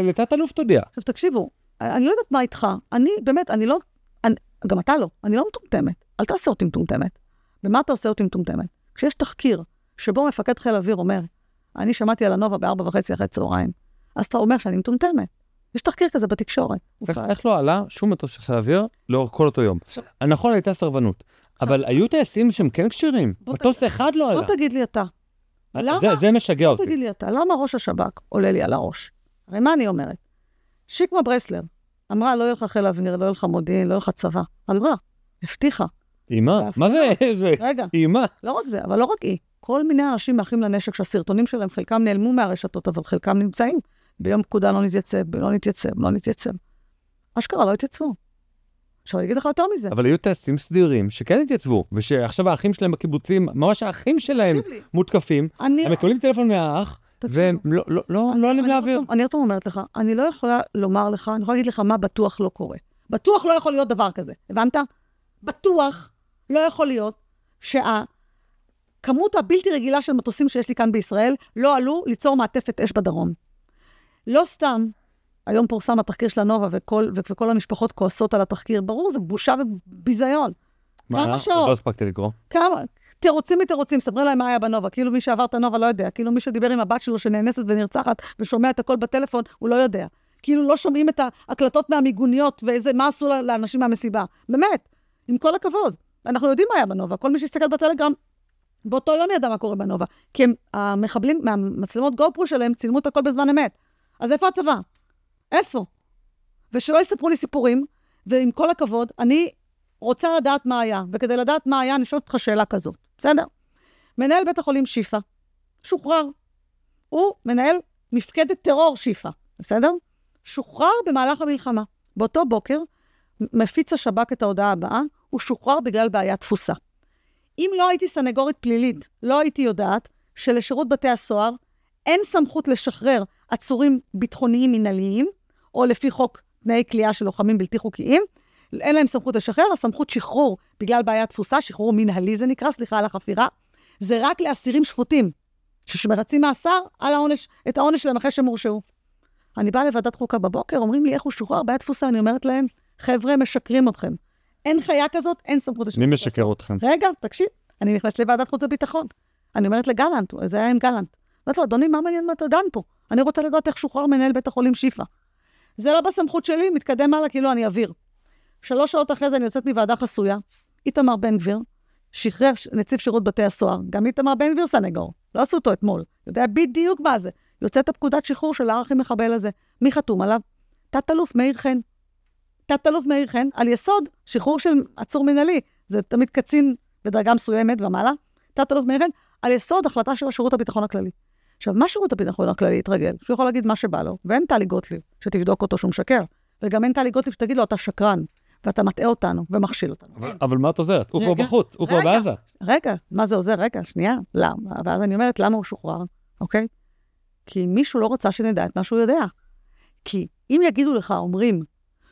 לתת אלוף תודיע. עכשיו תקשיבו, אני לא יודעת מה איתך, גם אתה לא, אני לא מטומטמת, אל תעשה אותי מטומטמת. ומה אתה עושה אותי מטומטמת? כשיש תחקיר, שבו מפקד חיל אוויר אומר, אני שמעתי על הנובה ב-4:30 אחרי צהריים, אז אתה אומר שאני מטומטמת. יש תחקיר כזה בתקשורת. איך לא עלה שום מטוס של חיל אוויר לאורך כל אותו יום? נכון, הייתה סרבנות, אבל היו טייסים שהם כן קשירים. מטוס אחד לא עלה. בוא תגיד לי אתה. זה משגע אותי. בוא תגיד לי אתה, למה ראש השב"כ עולה לי על הראש? הרי מה אני אומרת? שיקמה ברסלר אמרה, לא יהיה לך חיל אוויר, לא יהיה לך מודיעין, לא יהיה לך צבא. אמרה, הבטיחה. אימה? מה זה? רגע. אימה. לא רק זה, אבל לא רק היא. כל מיני אנשים מאחים לנשק שהסרטונים שלהם, חלקם נעלמו מהרשתות, אבל חלקם נמצאים. ביום פקודה לא נתייצב. אשכרה לא התייצבו. עכשיו, אני אגיד לך יותר מזה. אבל היו טייסים סדירים שכן התייצבו, ושעכשיו האחים שלהם בקיבוצים, ממש האחים שלהם מותקפים, הם מקבלים טלפון מהאח, והם לא עלים לאוויר. אני עוד פעם אומרת לך, אני לא יכולה לומר לך, אני יכולה להגיד לך מה בטוח לא קורה. בטוח לא יכול להיות דבר כזה, הבנת? בטוח לא יכול להיות שהכמות הבלתי רגילה של מטוסים שיש לי כאן בישראל, לא עלו ליצור מעטפת אש בדרום. לא סתם, היום פורסם התחקיר של הנובה, וכל המשפחות כועסות על התחקיר. ברור, זה בושה וביזיון. כמה שעות? לא הספקתי לקרוא. כמה? תירוצים, ספרי להם מה היה בנובה. כאילו מי שעבר את הנובה לא יודע. כאילו מי שדיבר עם הבת שלו שנאנסת ונרצחת, ושומע את הכל בטלפון, הוא לא יודע. כאילו לא שומעים את ההקלטות מהמיגוניות, ומה עשו לאנשים מהמסיבה. באמת, עם כל הכבוד. אנחנו יודעים מה היה בנובה. כל מי שיסתכל בטלגרם, באותו יום ידע מה קורה בנובה. כי המחבלים, מהמצלמות גופרו שלהם, צילמו את הכל בזמן אמת. אז איפה הצבא? איפה? ושלא יספרו לי סיפורים, ועם כל הכבוד, אני רוצה לדעת מה היה, וכדי לדעת מה היה, אני שואלת אותך שאלה כזאת, בסדר? מנהל בית החולים שיפה, שוחרר. הוא מנהל מפקדת טרור שיפה, בסדר? שוחרר במהלך המלחמה. באותו בוקר, מפיץ השב"כ את ההודעה הבאה, הוא שוחרר בגלל בעיית תפוסה. אם לא הייתי סנגורית פלילית, לא הייתי יודעת שלשירות בתי הסוהר אין סמכות לשחרר עצורים ביטחוניים מנהליים, או לפי חוק תנאי כליאה של לוחמים בלתי חוקיים, אין להם סמכות לשחרר, הסמכות שחרור בגלל בעיית תפוסה, שחרור מנהלי זה נקרא, סליחה על החפירה, זה רק לאסירים שפוטים, שמרצים מאסר על את העונש שלהם אחרי שהם הורשעו. אני באה לוועדת חוקה בבוקר, אומרים לי איך הוא שוחרר בעיית תפוסה, אני אומרת להם, חבר'ה, משקרים אתכם. אין חיה כזאת, אין סמכות לשחרר. מי משקר אתכם? רגע, תקשיב, אני נכנסת לוועדת חוץ וביטחון. אני אומרת לגלנט, זה היה עם גלנט. אמרת לו, אדוני, מה מעניין מה אתה דן פה? אני רוצה לדעת איך שוחרר מנהל בית החולים שיפה. זה לא בסמכות שלי, מתקדם הלאה, כאילו אני אוויר. 3 שעות אחרי זה אני יוצאת מוועדה חסויה, איתמר בן גביר, שחרר נציב שירות בתי הסוהר, גם איתמר בן גביר סנגור, לא עשו אותו אתמול, יודע בדיוק מה זה. יוצאת הפקודת שחרור של הערכי מחבל הזה. מי חתום עליו? תת-אלוף מאיר חן. תת-אלוף מאיר חן, על יסוד שחרור של עצור מנהלי, זה תמיד קצין בדרגה מסוימת ומעלה, תת-אלוף מאיר חן, על יסוד החלטה של שירות הביטחון הכללי. עכשיו, מה שירות הביטחון הכללי יתרגל? שהוא יכול להגיד מה שבא לו, ואין טלי גוטליב שתבדוק אותו שהוא משקר, וגם אין טלי גוטליב שתגיד לו, אתה שקרן, ואתה מטעה אותנו ומכשיל אותנו. אבל מה את עוזרת? הוא כבר בחוץ, הוא כבר בעזה. רגע, מה זה עוזר? רגע, שנייה, למה? ואז אני אומרת, למה הוא שוחרר? אוקיי? כי מישהו לא רוצה שנדע את מה שהוא יודע. כי אם יגידו לך, אומרים,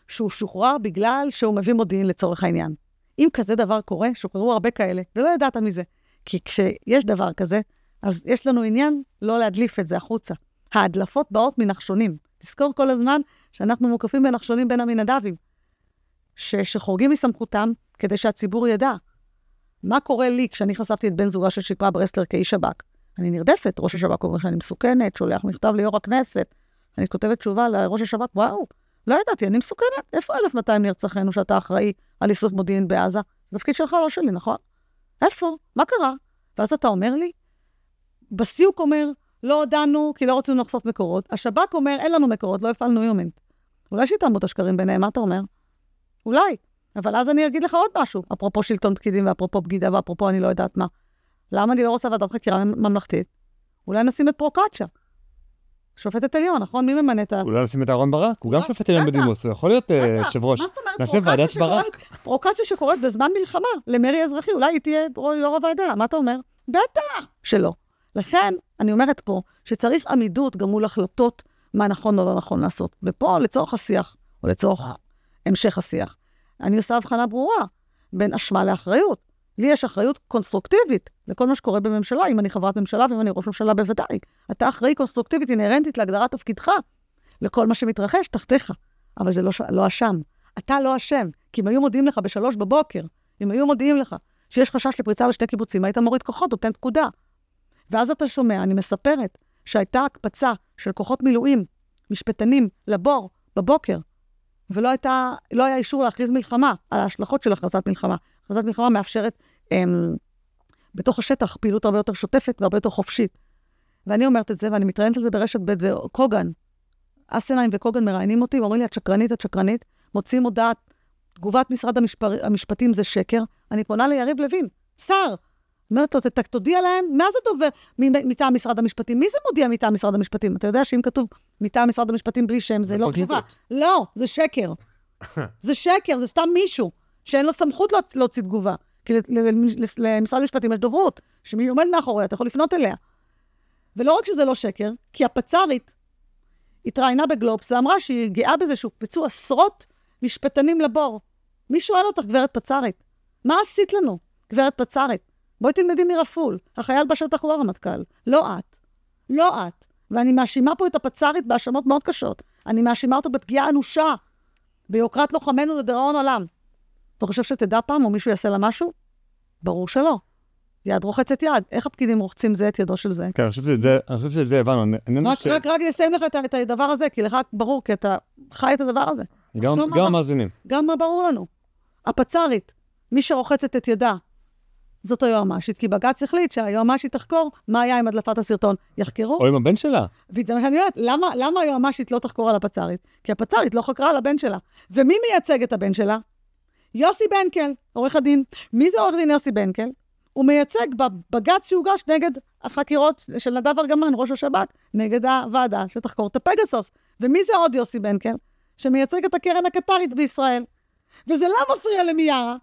שהוא שוחרר בגלל שהוא מביא מודיעין לצורך העניין. אם כזה דבר קורה, שוחררו הרבה כאלה, ולא ידעת מזה. כי כשיש דבר כזה, אז יש לנו עניין לא להדליף את זה החוצה. ההדלפות באות מנחשונים. תזכור כל הזמן שאנחנו מוקפים בנחשונים בין המנדבים, שחורגים מסמכותם כדי שהציבור ידע. מה קורה לי כשאני חשפתי את בן זוגה של שיקמה ברסלר כאיש שב"כ? אני נרדפת, ראש השב"כ אומר שאני מסוכנת, שולח מכתב ליו"ר הכנסת, אני כותבת תשובה לראש השב"כ, וואו, לא ידעתי, אני מסוכנת, איפה 1,200 נרצחנו שאתה אחראי על איסוף מודיעין בעזה? זה תפקיד שלך, לא שלי, נכון? איפה? מה קרה? ואז אתה אומר לי, בסיוק אומר, לא הודענו, כי לא רוצים לחשוף מקורות. השב"כ אומר, אין לנו מקורות, לא הפעלנו יומינט. אולי שיתאמו את השקרים ביניהם, מה אתה אומר? אולי. אבל אז אני אגיד לך עוד משהו, אפרופו שלטון פקידים, ואפרופו בגידה, ואפרופו אני לא יודעת מה. למה אני לא רוצה ועדת חקירה ממלכתית? אולי נשים את פרוקצ'ה. שופטת עליון, נכון? מי ממנה את ה... אולי נשים את אהרון ברק? הוא גם שופט עליון בדימוס, הוא יכול להיות יושב ראש. מה זאת אומרת? פרוקצ'ה שקורית בזמן מלחמה, למרי אזרחי, אולי היא תהיה יו"ר הוועדה, מה אתה אומר? בטח שלא. לכן, אני אומרת פה, שצריך עמידות גם מול החלטות מה נכון או לא נכון לעשות. ופה, לצורך השיח, או לצורך המשך השיח, אני עושה הבחנה ברורה בין אשמה לאחריות. לי יש אחריות קונסטרוקטיבית לכל מה שקורה בממשלה, אם אני חברת ממשלה ואם אני ראש ממשלה בוודאי. אתה אחראי קונסטרוקטיבית, אינהרנטית להגדרת תפקידך, לכל מה שמתרחש תחתיך. אבל זה לא אשם. אתה לא אשם, כי אם היו מודיעים לך ב3 בבוקר, אם היו מודיעים לך שיש חשש לפריצה לשתי קיבוצים, היית מוריד כוחות, נותן פקודה. ואז אתה שומע, אני מספרת, שהייתה הקפצה של כוחות מילואים, משפטנים, לבור, בבוקר, ולא היה אישור להכריז מלחמה, על ההשלכות של הכרזת מלחמה. הכרזת מלחמה מאפשרת בתוך השטח פעילות הרבה יותר שוטפת והרבה יותר חופשית. ואני אומרת את זה, ואני מתראיינת על זה ברשת ב' וקוגן. אסנהיים וקוגן מראיינים אותי, ואומרים לי, את שקרנית, מוציאים הודעת, תגובת משרד המשפטים זה שקר, אני פונה ליריב לוין, שר. אומרת לו, תודיע להם, מה זה דובר מטעם משרד המשפטים? מי זה מודיע מטעם משרד המשפטים? אתה יודע שאם כתוב מטעם משרד המשפטים בלי שם, זה לא תגובה. לא, זה שקר. זה שקר, זה סתם מישהו שאין לו סמכות להוציא תגובה. כי למשרד המשפטים יש דוברות, שמי עומד מאחוריה, אתה יכול לפנות אליה. ולא רק שזה לא שקר, כי הפצ"רית התראיינה בגלובס, ואמרה שהיא גאה בזה שהוקפצו עשרות משפטנים לבור. מי שואל אותך, גברת פצ"רית? מה עשית לנו, גברת פצ"רית? בואי תלמדי מרפול, החייל בשטח הוא הרמטכ"ל. לא את. לא את. ואני מאשימה פה את הפצ"רית בהאשמות מאוד קשות. אני מאשימה אותו בפגיעה אנושה, ביוקרת לוחמנו לדיראון עולם. אתה חושב שתדע פעם או מישהו יעשה לה משהו? ברור שלא. יד רוחצת יד. איך הפקידים רוחצים זה את ידו של זה? כן, אני חושב שזה הבנו. רק נסיים לך את הדבר הזה, כי לך ברור, כי אתה חי את הדבר הזה. גם המאזינים. גם מה ברור לנו. הפצ"רית, מי שרוחצת את ידה, זאת היועמ"שית, כי בג"ץ החליט שהיועמ"שית תחקור מה היה עם הדלפת הסרטון. יחקרו? או עם הבן שלה. וזה מה שאני יודעת, למה היועמ"שית לא תחקור על הפצ"רית? כי הפצ"רית לא חקרה על הבן שלה. ומי מייצג את הבן שלה? יוסי בנקל, עורך הדין. מי זה עורך דין יוסי בנקל? הוא מייצג בבג"ץ שהוגש נגד החקירות של נדב ארגמן, ראש השב"כ, נגד הוועדה שתחקור את הפגסוס. ומי זה עוד יוסי בנקל? שמייצג את הקרן הקטרית בישראל. וזה לא מפריע למיארה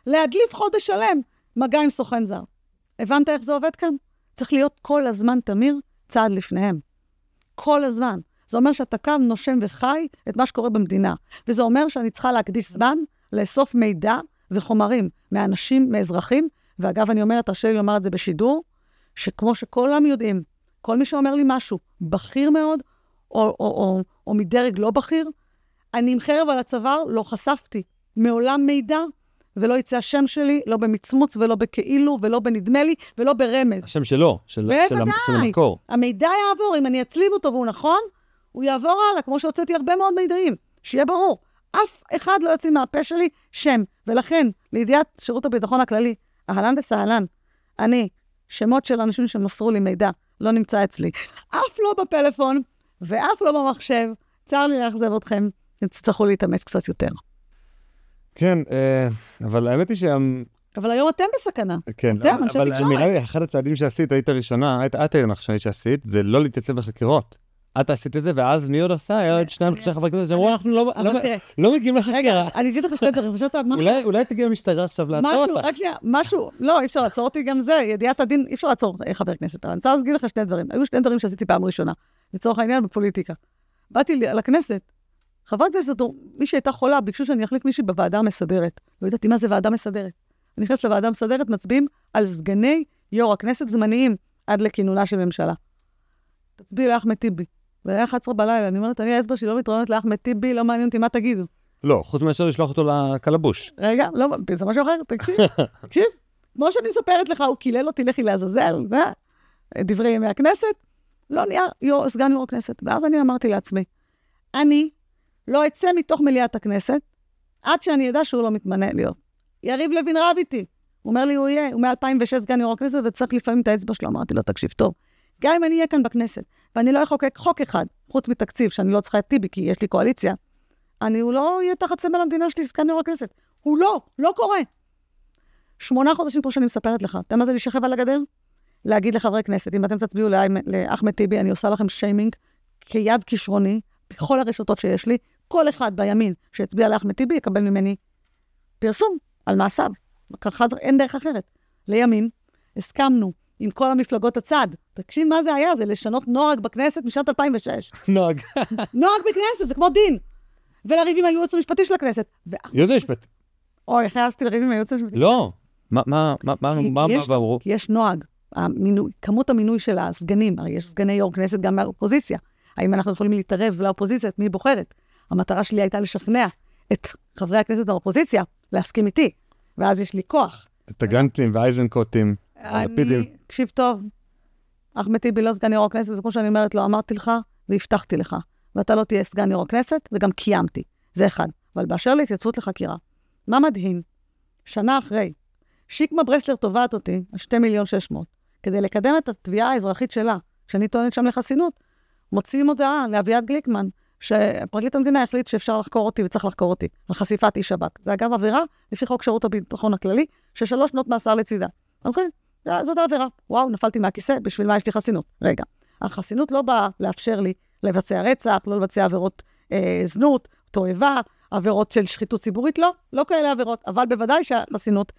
להדליף חודש שלם מגע עם סוכן זר. הבנת איך זה עובד כאן? צריך להיות כל הזמן, תמיר, צעד לפניהם. כל הזמן. זה אומר שאתה קם, נושם וחי את מה שקורה במדינה. וזה אומר שאני צריכה להקדיש זמן, לאסוף מידע וחומרים מאנשים, מאזרחים, ואגב, אני אומרת, תרשה לי לומר את זה בשידור, שכמו שכולם יודעים, כל מי שאומר לי משהו בכיר מאוד, או מדרג לא בכיר, אני עם חרב על הצוואר לא חשפתי מעולם מידע, ולא יצא השם שלי, לא במצמוץ ולא בכאילו, ולא בנדמה לי, ולא ברמז. השם שלו, של המקור. המידע יעבור, אם אני אצליב אותו והוא נכון, הוא יעבור הלאה, כמו שהוצאתי הרבה מאוד מידעים. שיהיה ברור, אף אחד לא יוצא מהפה שלי שם. ולכן, לידיעת שירות הביטחון הכללי, אהלן וסהלן, אני, שמות של אנשים שמסרו לי מידע, לא נמצא אצלי. אף לא בפלאפון, ואף לא במחשב. צר לי לאכזב אתכם, תצטרכו להתאמץ קצת יותר. כן, אבל האמת היא אבל היום אתם בסכנה. כן, אתם, אנשי תקשורת. אבל נראה לי, אחד הצעדים שעשית, היית ראשונה, את הנחשנית שעשית, זה לא להתייצב בחקירות. את עשית את זה, ואז מי עוד עשה? היה עוד 2-3 חברי כנסת שאמרו, אנחנו לא מגיעים לחקירה. רגע, אני אגיד לך שתי דברים, אולי תגיע המשטרה עכשיו לעצור אותך. משהו, לא, אי אפשר לעצור אותי גם זה, ידיעת הדין, אי אפשר לעצור חבר כנסת. אני רוצה להגיד לך שני דברים. היו שני דברים שעשיתי פעם ראשונה, לצורך העניין בפוליטיקה. באתי לכנסת, חברת כנסת, מי שהייתה חולה, ביקשו שאני אחליף מישהי בוועדה המסדרת. לא ידעתי מה זה ועדה מסדרת. אני נכנס לוועדה המסדרת, מצביעים על סגני יו"ר הכנסת זמניים עד לכינונה של ממשלה. תצביעי לאחמד טיבי. והיה 11 בלילה, אני אומרת, אני האצבע שלי לא מתרעמת לאחמד טיבי, לא מעניין אותי מה תגידו. לא, חוץ מאשר לשלוח אותו לקלבוש. רגע, לא, זה משהו אחר, תקשיב. כמו שאני מספרת לך, הוא קילל אותי, לכי לעזאזל, דברי ימי הכנסת, לא נהיה סגן יו"ר הכנסת. ואז אני אמרתי לעצמי, אני לא אצא מתוך מליאת הכנסת, עד שאני ידע שהוא לא מתמנה להיות. יריב לוין רב איתי. הוא אומר לי, הוא יהיה, הוא מ-2006 סגן יו"ר הכנסת, וצריך לפעמים את האצבע שלו. אמרתי לו, תקשיב טוב. גם אם אני אהיה כאן בכנסת, ואני לא אחוקק חוק אחד, חוץ מתקציב, שאני לא צריכה את טיבי, כי יש לי קואליציה, הוא לא יהיה תחת סמל המדינה שלי סגן יו"ר הכנסת. הוא לא קורה. 8 חודשים פה שאני מספרת לך. אתה מה זה להישכב על הגדר? להגיד לחברי כנסת, אם אתם תצביעו לאחמד טיבי, אני עושה לכם שיימינג כיד כישרוני, בכל הרשתות שיש לי, כל אחד בימין שהצביע לאחמד טיבי יקבל ממני פרסום על מעשיו. אין דרך אחרת. לימין, הסכמנו עם כל המפלגות הצד. תקשיב מה זה היה, זה לשנות נוהג בכנסת משנת 2006. נוהג. נוהג בכנסת, זה כמו דין. ולריב עם הייעוץ המשפטי של הכנסת. ייעוץ המשפטי. אוי, הכנסתי לריב עם הייעוץ המשפטי. לא. מה אמרו? כי יש נוהג. כמות המינוי של הסגנים, הרי יש סגני יו"ר כנסת גם מהאופוזיציה. האם אנחנו יכולים להתערב לאופוזיציה, את מי בוחרת? המטרה שלי הייתה לשכנע את חברי הכנסת מהאופוזיציה, להסכים איתי. ואז יש לי כוח. את הגנטים והאיזנקוטים. תקשיב טוב, אחמד טיבי לא סגן יו"ר הכנסת, וכמו שאני אומרת לו, אמרתי לך והבטחתי לך. ואתה לא תהיה סגן יו"ר הכנסת, וגם קיימתי. זה אחד. אבל באשר להתייצבות לחקירה, מה מדהים? שנה אחרי, שיקמה ברסלר תובעת אותי, 2,600,000, כדי לקדם את התביעה האזרחית שלה, כשאני טוענת שם לחסינות, מוציאים הודעה לאביעד גליקמן, שפרקליט המדינה החליט שאפשר לחקור אותי וצריך לחקור אותי, על חשיפת איש שב"כ. זה אגב עבירה, לפי חוק שירות הביטחון הכללי, ש3 שנות מאסר לצידה. אוקיי? זאת העבירה. וואו, נפלתי מהכיסא, בשביל מה יש לי חסינות? רגע, החסינות לא באה לאפשר לי לבצע רצח, לא לבצע עבירות זנות, תועבה, עבירות של שחיתות ציבורית, לא כאלה עבירות, אבל בוודאי שהחסינות,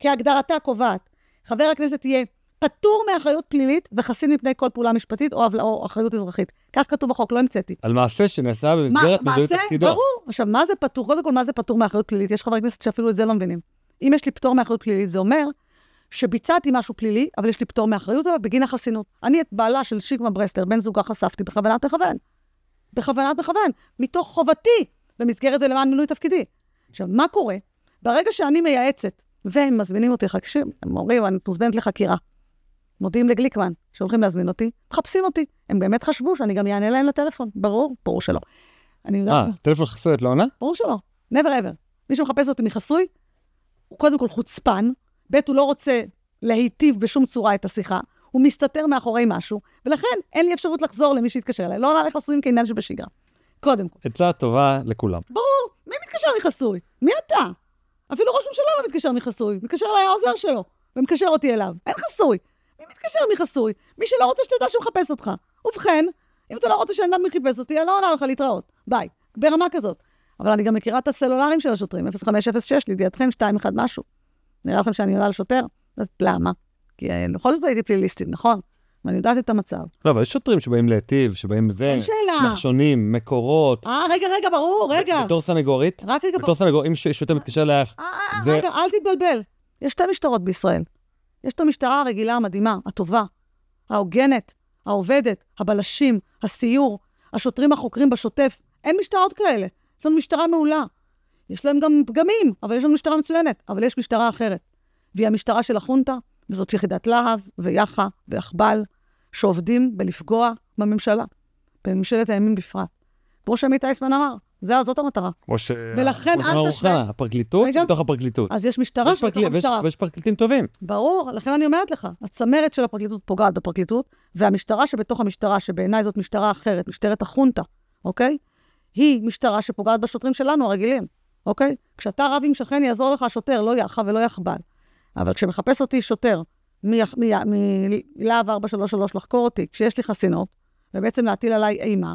כהגדרתה קובעת, חבר הכנסת יהיה פטור מאחריות פלילית וחסין מפני כל פעולה משפטית או אחריות אזרחית. כך כתוב בחוק, לא המצאתי. על מעשה שנעשה במסגרת מילוי תפקידו. ברור. עכשיו, מה זה פטור? קודם כל, מה זה פטור מאחריות פלילית? יש חברי כנסת שאפילו את זה לא מבינים. אם יש לי פטור מאחריות פלילית, זה אומר שביצעתי משהו פלילי, אבל יש לי פטור מאחריות עליו בגין החסינות. אני את בעלה של שיקמה ברסלר, בן זוגה חשפתי בכוונת מכוון, מתוך חובתי במסגרת ולמען מילוי תפקידי. עכשיו, מה קורה? ברגע שאני מייעצת, והם מזמינים אותי, הם אומרים, אני מוזמנת לחקירה. מודיעים לגליקמן, שהולכים להזמין אותי, מחפשים אותי. הם באמת חשבו שאני גם יענה להם לטלפון. ברור שלא. טלפון חסוי, את לא עונה? ברור שלא. never ever. מי שמחפש אותי מחסוי, הוא קודם כל חוצפן, ב' הוא לא רוצה להיטיב בשום צורה את השיחה, הוא מסתתר מאחורי משהו, ולכן אין לי אפשרות לחזור למי שיתקשר אליי. לא עונה לחסויים כעניין שבשגרה. קודם כל. עצה טובה לכולם. ברור. מי מתקשר מחסוי? מי אתה? אפילו ראש ממשלה לא מתקשר מחסוי. מתקשר אליי העוזר שלו, ומקשר אותי אליו. אין חסוי. מי מתקשר מחסוי? מי שלא רוצה שתדע שהוא מחפש אותך. ובכן, אם אתה לא רוצה שאדם מחפש אותי, אני לא עונה לך להתראות. ביי. ברמה כזאת. אבל אני גם מכירה את הסלולרים של השוטרים. 0506, לידיעתכם, 21 משהו. נראה לכם שאני עונה לשוטר? למה? כי בכל זאת הייתי פליליסטית, נכון? ואני יודעת את המצב. לא, אבל יש שוטרים שבאים להיטיב, שבאים לזה, נחשונים, מקורות. רגע, ברור, רגע. בתור סנגורית? רק רגע. בתור סנגורית, אם שוטר מתקשר לך... רגע, אל תתבלבל. יש 2 משטרות בישראל. יש את המשטרה הרגילה, המדהימה, הטובה, ההוגנת, העובדת, הבלשים, הסיור, השוטרים החוקרים בשוטף. אין משטרות כאלה. יש לנו משטרה מעולה. יש להם גם פגמים, אבל יש לנו משטרה מצוינת. אבל יש משטרה אחרת. והיא המשטרה של החונטה, וזאת יחידת להב ויחה ואחבל, שעובדים בלפגוע בממשלה, בממשלת הימין בפרט. כמו שעמית אייסמן אמר, זאת המטרה. ולכן אל תשווה. הפרקליטות בתוך הפרקליטות. אז יש משטרה שבתוך המשטרה. ויש פרקליטים טובים. ברור, לכן אני אומרת לך, הצמרת של הפרקליטות פוגעת בפרקליטות, והמשטרה שבתוך המשטרה, שבעיניי זאת משטרה אחרת, משטרת החונטה, אוקיי? היא משטרה שפוגעת בשוטרים שלנו, הרגילים, אוקיי? כשאתה רב עם שכן, יעזור לך השוטר, לא יחה ולא יחבל. אבל כשמחפש אותי שוטר, מלהב 433 לחקור אותי, כשיש לי חסינות, ובעצם להטיל עליי אימה,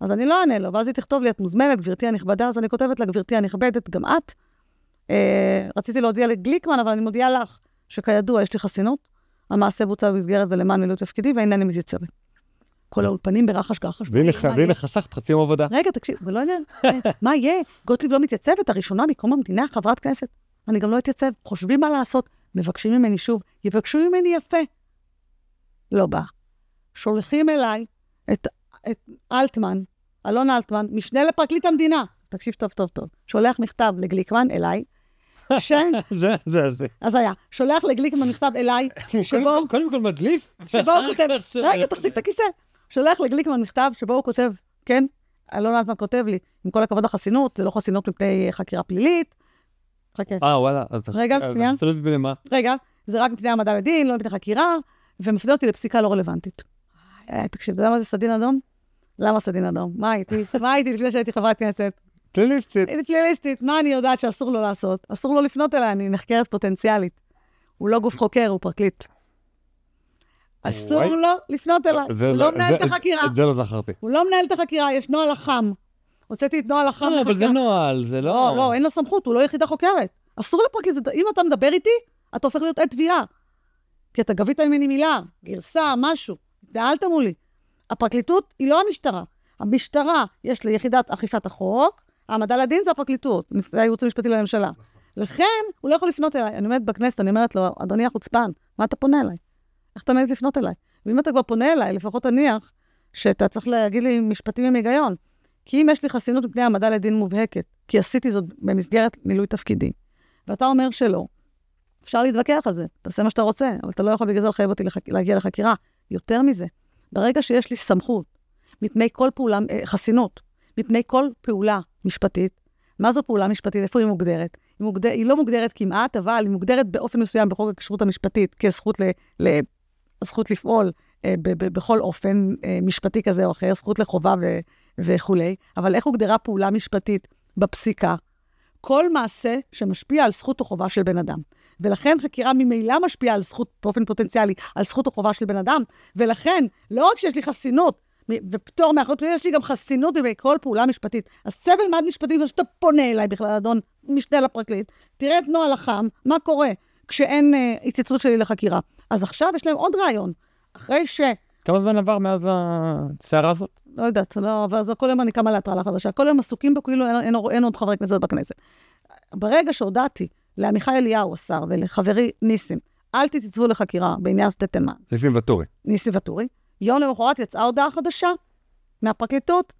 אז אני לא אענה לו, ואז היא תכתוב לי, את מוזמנת, גברתי הנכבדה, אז אני כותבת לה, גברתי הנכבדת, גם את. רציתי להודיע לגליקמן, אבל אני מודיעה לך, שכידוע יש לי חסינות, המעשה בוצע במסגרת ולמען מילוי תפקידי, ואינני מתייצבת. כל האולפנים ברחש גחש. והנה חסכת חצי יום עבודה. רגע, תקשיב, ולא יודע, מה יהיה? גוטליב לא מתייצבת, הראשונה מקום המדינה, חברת כנסת. אני גם לא אתייצב, חושבים מה לעשות, מבקשים ממני שוב, יבקשו ממני יפה. לא בא. שולחים אליי את אלטמן, אלון אלטמן, משנה לפרקליט המדינה. תקשיב טוב. שולח מכתב לגליקמן אליי, זה. אז היה, שולח לגליקמן מכתב אליי, שבו... קודם כל מדליף? שבו הוא כותב, רגע, תחזיק את הכיסא. שולח לגליקמן מכתב, שבו הוא כותב, כן? אלון אלטמן כותב לי, עם כל הכבוד החסינות, זה לא חסינות מפני חקירה פלילית. חכה. וואלה. רגע, שנייה. רגע, זה רק מפני העמדה לדין, לא מפני חקירה, ומפנה אותי לפסיקה לא רלוונטית. תקשיב, אתה יודע מה זה סדין אדום? למה סדין אדום? מה הייתי לפני שהייתי חברת כנסת? פליליסטית. הייתי פליליסטית. מה אני יודעת שאסור לו לעשות? אסור לו לפנות אליי, אני נחקרת פוטנציאלית. הוא לא גוף חוקר, הוא פרקליט. אסור לו לפנות אליי. הוא לא מנהל את החקירה. זה לא זכרתי. הוא לא מנהל את החקירה, יש נוהל החם. הוצאתי את נוהל החם. אבל זה נוהל, זה לא... לא, אין לו סמכות, הוא לא יחידה חוקרת. אסור לפרקליט, אם אתה מדבר איתי, אתה הופך להיות עד תביעה. כי אתה גבית ממני מילה, גרסה, משהו. התנהלת מולי. הפרקליטות היא לא המשטרה. המשטרה, יש ליחידת אכיפת החוק, העמדה לדין זה הפרקליטות, זה הייעוץ המשפטי לממשלה. לכן, הוא לא יכול לפנות אליי. אני אומרת בכנסת, אני אומרת לו, אדוני החוצפן, מה אתה פונה אליי? איך אתה מעז לפנות אליי? ואם אתה כבר פונה אליי, לפחות תניח שאתה צריך להגיד לי משפטים עם היגיון. כי אם יש לי חסינות מפני העמדה לדין מובהקת, כי עשיתי זאת במסגרת מילוי תפקידי, ואתה אומר שלא, אפשר להתווכח על זה, תעשה מה שאתה רוצה, אבל אתה לא יכול בגלל זה לחייב אותי להגיע לחקירה. יותר מזה, ברגע שיש לי סמכות, מפני כל פעולה, חסינות, מפני כל פעולה משפטית, מה זו פעולה משפטית? איפה היא מוגדרת? היא לא מוגדרת כמעט, אבל היא מוגדרת באופן מסוים בחוק הכשרות המשפטית, כזכות לפעול בכל אופן משפטי כזה או אחר, זכות לחובה וכולי, אבל איך הוגדרה פעולה משפטית בפסיקה? כל מעשה שמשפיע על זכות או חובה של בן אדם. ולכן חקירה ממילא משפיעה על זכות, באופן פוטנציאלי, על זכות או חובה של בן אדם, ולכן, לא רק שיש לי חסינות, ופטור מאחריות פלילית, יש לי גם חסינות בכל פעולה משפטית. אז סבל מעד משפטי, ושאתה פונה אליי בכלל, אדון משנה לפרקליט, תראה את נוהל החם, מה קורה כשאין התייצבות שלי לחקירה. אז עכשיו יש להם עוד רעיון. אחרי כמה זמן עבר מאז הסערה הזאת? לא יודעת, אז כל יום אני קמה להטרלה חדשה. כל יום עסוקים בו, כאילו אין עוד חברי כנסת בכנסת. ברגע שהודעתי לעמיחי אליהו, השר, ולחברי ניסים, אל תתייצבו לחקירה בעניין שדה תימן. ניסים ואטורי. יום למחרת יצאה הודעה חדשה מהפרקליטות.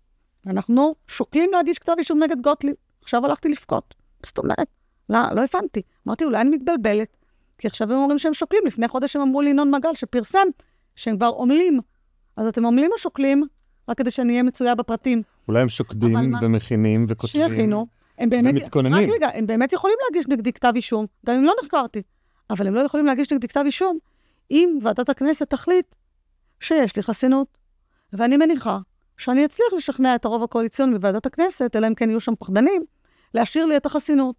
אנחנו שוקלים להגיש כתב אישום נגד גוטליב. עכשיו הלכתי לבכות. זאת אומרת, לא הבנתי. אמרתי, אולי אני מתבלבלת. כי עכשיו הם אומרים שהם שוקלים. לפני חודש הם אמרו לי ינון מגל שפרסם שהם כבר עומלים. אז אתם עומלים או שוקלים? רק כדי שאני אהיה מצויה בפרטים. אולי הם שוקדים ומכינים וכותבים. שיכינו. ומתכוננים. רק רגע, הם באמת יכולים להגיש נגדי כתב אישום, גם אם לא נחקרתי. אבל הם לא יכולים להגיש נגדי כתב אישום, אם ועדת הכנסת תחליט שיש לי חסינות. ואני מניחה שאני אצליח לשכנע את הרוב הקואליציוני בוועדת הכנסת, אלא אם כן יהיו שם פחדנים, להשאיר לי את החסינות.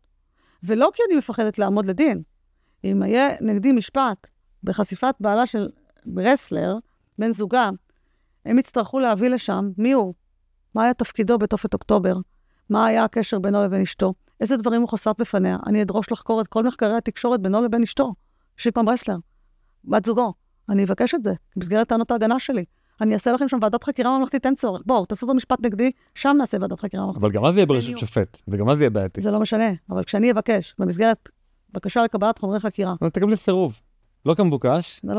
ולא כי אני מפחדת לעמוד לדין. אם יהיה נגדי משפט בחשיפת בעלה של ברסלר, בן זוגה, הם יצטרכו להביא לשם מי הוא, מה היה תפקידו בתופת אוקטובר, מה היה הקשר בינו לבין אשתו, איזה דברים הוא חשף בפניה. אני אדרוש לחקור את כל מחקרי התקשורת בינו לבין אשתו, שיקמן ברסלר, בת זוגו. אני אבקש את זה, במסגרת טענות ההגנה שלי. אני אעשה לכם שם ועדת חקירה ממלכתית, אין צורך. בואו, תעשו את המשפט נגדי, שם נעשה ועדת חקירה ממלכתית. אבל גם אז זה יהיה ברשות שופט, וגם אז זה יהיה בעייתי. זה לא משנה, אבל כשאני אבקש, במסגרת בקשה לקבלת חומרי חקירה. אבל תקבל סירוב. לא כמבוקש. זה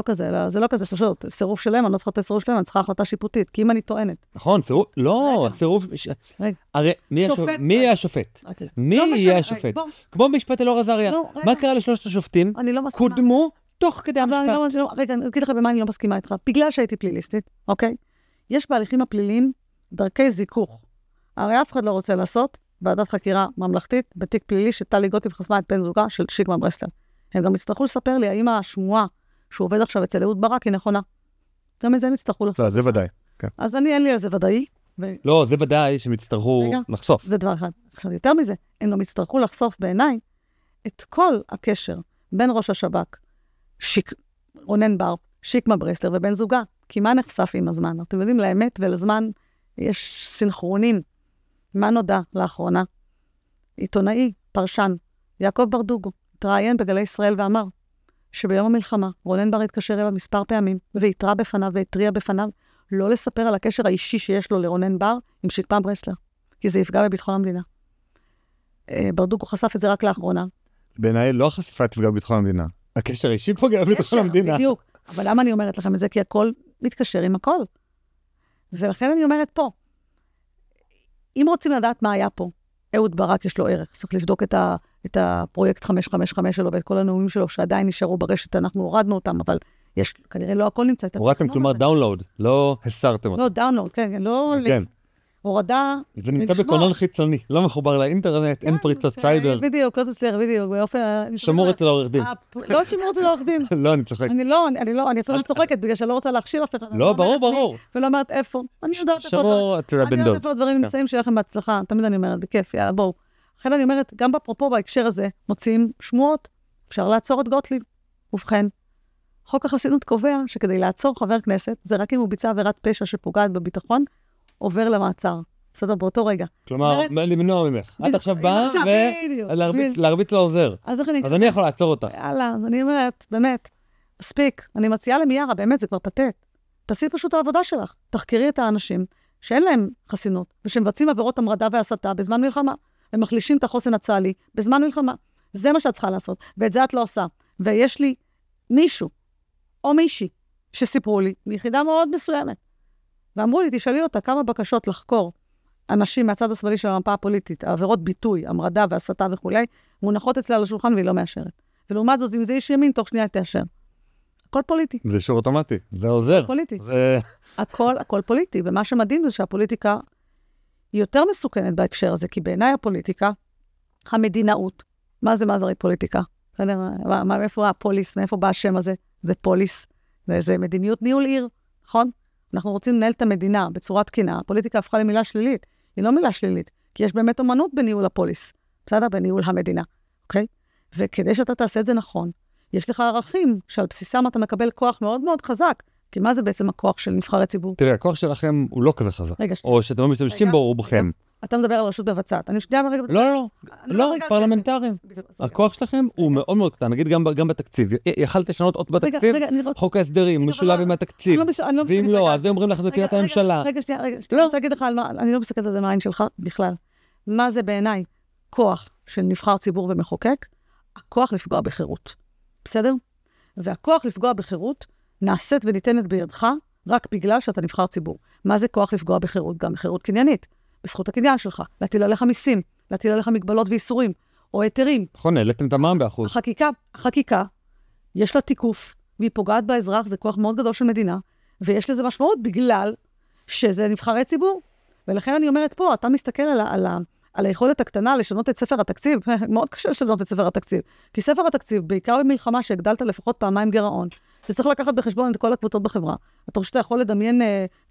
לא כזה, פשוט. סירוב שלהם, אני לא צריכה את הסירוב שלהם, אני צריכה החלטה שיפוטית, כי אם אני טוענת. נכון, סירוב, לא, סירוב... הרי, מי יהיה השופט? מי יהיה השופט? כמו משפט אלאור עזריה. מה קרה לשלושת השופטים? קודמו תוך כדי המשפט. רגע, אני אגיד לך במה אני לא מסכימה איתך. בגלל שהייתי פליליסטית, אוקיי? יש בהליכים הפליליים דרכי זיכוך. הרי אף אחד לא רוצה לעשות ועדת חקירה ממלכתית בתיק פלילי שטלי גוטליב חסמה את בן זוגה של שיקמן ברסלר. הם גם יצטרכו לספר לי האם השמועה שהוא עובד עכשיו אצל אהוד ברק היא נכונה. גם את זה הם יצטרכו לחשוף. לא, זה ודאי. אז אין לי על זה ודאי. לא, זה ודאי שהם יצטרכו לחשוף. זה דבר אחד. עכשיו, יותר מזה, הם גם יצטרכו לחשוף בעיניי את כל הקשר בין ראש השב"כ, רונן בר, שיקמן ברסלר ובן זוגה. כי מה נחשף עם הזמן? אתם יודעים, לאמת ולזמן יש סינכרונים. מה נודע לאחרונה? עיתונאי, פרשן, יעקב ברדוגו, התראיין בגלי ישראל ואמר שביום המלחמה רונן בר התקשר אליו מספר פעמים והתראה בפניו והתריע בפניו לא לספר על הקשר האישי שיש לו לרונן בר עם שיקמן ברסלר, כי זה יפגע בביטחון המדינה. ברדוגו חשף את זה רק לאחרונה. בעיניי לא החשיפה תפגע בביטחון המדינה. הקשר האישי פוגע בביטחון המדינה. בדיוק. אבל למה אני אומרת לכם את זה? כי הכל מתקשר עם הכל. ולכן אני אומרת פה, אם רוצים לדעת מה היה פה, אהוד ברק יש לו ערך, צריך לבדוק את הפרויקט 555 שלו ואת כל הנאומים שלו, שעדיין נשארו ברשת, אנחנו הורדנו אותם, אבל יש, כנראה לא הכל נמצא. הורדתם כלומר דאונלוד, לא הסרתם אותו. לא, דאונלוד, כן, לא... כן. הורדה... זה נמצא בקונן חיצוני, לא מחובר לאינטרנט, אין פריצת סייבר. בדיוק, לא תצליח, בדיוק, באופן... שמור אצל העורך דין. לא שמור אצל העורך דין. לא, אני צוחק. אני אפילו צוחקת, בגלל שאני לא רוצה להכשיל אף אחד. לא, ברור. ולא אומרת איפה. אני יודעת איפה הדברים נמצאים שיהיה לכם בהצלחה. תמיד אני אומרת, בכיף, יאללה, בואו. לכן אני אומרת, גם בפרופו בהקשר הזה, מוציאים שמועות, אפשר לעצור את גוטליב. ובכן, חוק החסינות קובע שכדי לעצור חבר כנסת, זה רק אם הוא ביצע עבירת פשע שפוגעת בביטחון, עובר למעצר. בסדר, באותו רגע. כלומר, למנוע ממך. את עכשיו באה ולהרביץ לעוזר. אז אני יכול לעצור אותך. יאללה, אז אני אומרת, באמת, מספיק. אני מציעה למיארה, באמת, זה כבר פתט. תעשי פשוט העבודה שלך. תחקרי את האנשים שאין להם חסינות, ושמבצעים עבירות המרדה והסתה בזמן מלחמה. הם מחלישים את החוסן הצה"לי בזמן מלחמה. זה מה שאת צריכה לעשות, ואת זה את לא עושה. ויש לי מישהו, או מישהי, שסיפרו לי, מיחידה מאוד מסוימת, ואמרו לי, תשאלי אותה כמה בקשות לחקור אנשים מהצד השמאלי של המפה הפוליטית, העבירות ביטוי, המרדה והסתה וכו', מונחות אצלה על השולחן והיא לא מאשרת. ולעומת זאת, אם זה איש ימין, תוך שנייה תאשר. הכל פוליטי. זה אישור אוטומטי, זה עוזר. הכל פוליטי. הכל פוליטי, ומה שמדהים זה שהפוליטיקה היא יותר מסוכנת בהקשר הזה, כי בעיניי הפוליטיקה, המדינאות, מה זה פוליטיקה? מאיפה הפוליס, מאיפה בא השם הזה? זה פוליס, זה מדיניות ניהול עיר, נכון? אנחנו רוצים לנהל את המדינה בצורה תקינה. הפוליטיקה הפכה למילה שלילית. היא לא מילה שלילית, כי יש באמת אומנות בניהול הפוליס. בסדר? בניהול המדינה. אוקיי? וכדי שאתה תעשה את זה נכון, יש לך ערכים שעל בסיסם אתה מקבל כוח מאוד מאוד חזק. כי מה זה בעצם הכוח של נבחרי ציבור? תראה, הכוח שלכם הוא לא כזה חזק. או שאתם לא משתמשים בו רובכם. אתה מדבר על רשות מבצעת. אני שנייה רגע... לא, פרלמנטרים. הכוח שלכם הוא מאוד מאוד קטן. נגיד גם בתקציב. יכלת לשנות עוד בתקציב, חוק ההסדרים, משולב עם התקציב. ואם לא, אז זה אומרים לך בקהילת הממשלה. רגע, אני רוצה להגיד לך, אני לא מסתכלת על זה מהעין שלך בכלל. מה זה בעיניי כוח של נבחר ציבור ומחוקק? הכוח לפגוע בחירות. בסדר? והכוח לפגוע בחירות נעשית וניתנת בידך רק בגלל שאתה נבחר ציבור. מה זה כוח לפגוע בחירות? גם בחירות קניינית. בזכות הקניין שלך, להטיל עליך מיסים, להטיל עליך מגבלות ואיסורים, או היתרים. נכון, העליתם את המע"מ באחוז. החקיקה, יש לה תיקוף, והיא פוגעת באזרח, זה כוח מאוד גדול של מדינה, ויש לזה משמעות בגלל שזה נבחרי ציבור. ולכן אני אומרת פה, אתה מסתכל על היכולת הקטנה לשנות את ספר התקציב, מאוד קשה לשנות את ספר התקציב, כי ספר התקציב, בעיקר במלחמה שהגדלת לפחות פעמיים גירעון, שצריך לקחת בחשבון את כל הקבוצות בחברה. אתה חושב שאתה יכול לדמיין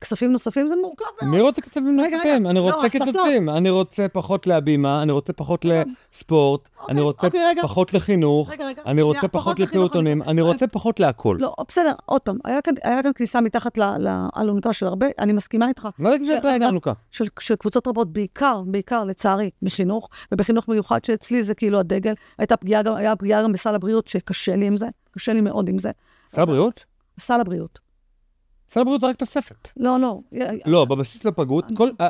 כספים נוספים, זה מורכב מאוד. מי רוצה כספים נוספים? אני רוצה קיצוצים. אני רוצה פחות להבימה, אני רוצה פחות לספורט, אני רוצה פחות לחינוך, אני רוצה פחות לפעוטונים, אני רוצה פחות להכל. לא, בסדר, עוד פעם, היה כאן כניסה מתחת לאלונקה של הרבה, אני מסכימה איתך. מה זה כניסה לאלונקה? של קבוצות רבות, בעיקר, לצערי, בחינוך, ובחינוך מיוחד שאצלי זה כאילו הדגל, היה פגיעה גם בסל הבריאות שקשה לי עם זה, קשה לי מאוד עם זה. סל הבריאות? סל הבריאות. סל הבריאות זה רק תוספת. לא. לא, בבסיס לפגות,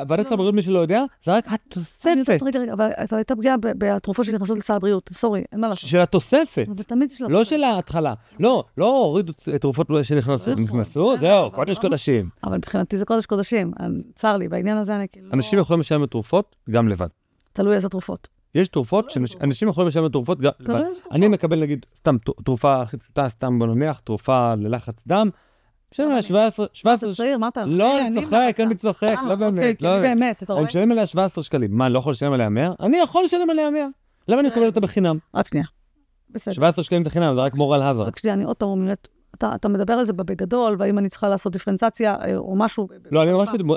ועדת סל הבריאות, מי שלא יודע, זה רק התוספת. רגע, אבל הייתה פגיעה בתרופות שנכנסות לסל הבריאות. סורי, אין מה לעשות. של התוספת. זה תמיד של התוספת. לא של ההתחלה. לא הורידו תרופות שנכנסו, זהו, קודש קודשים. אבל מבחינתי זה קודש קודשים. צר לי, בעניין הזה אני כאילו... אנשים יכולים לשלם לתרופות גם לבד. תלוי איזה תרופות. יש תרופות שאנשים יכולים לשלם לתרופות גם לבד. אני מקבל, נגיד, סתם תרופה הכי פשוטה, סתם בנניח, תרופה ללחץ דם, משלם עליה 17... אתה צעיר, מה אתה? לא, אני צוחק, אני צוחק, לא באמת. באמת, אתה רואה? אני משלם עליה 17 שקלים. מה, אני לא יכול לשלם עליה 100? אני יכול לשלם עליה 100. למה אני מקבל אותה בחינם? רק שנייה. בסדר. 17 שקלים זה חינם, זה רק מורל הזר. רק שנייה, אני עוד פעם אומרת, אתה מדבר על זה בגדול, והאם אני צריכה לעשות דיפרנציאציה או משהו... לא,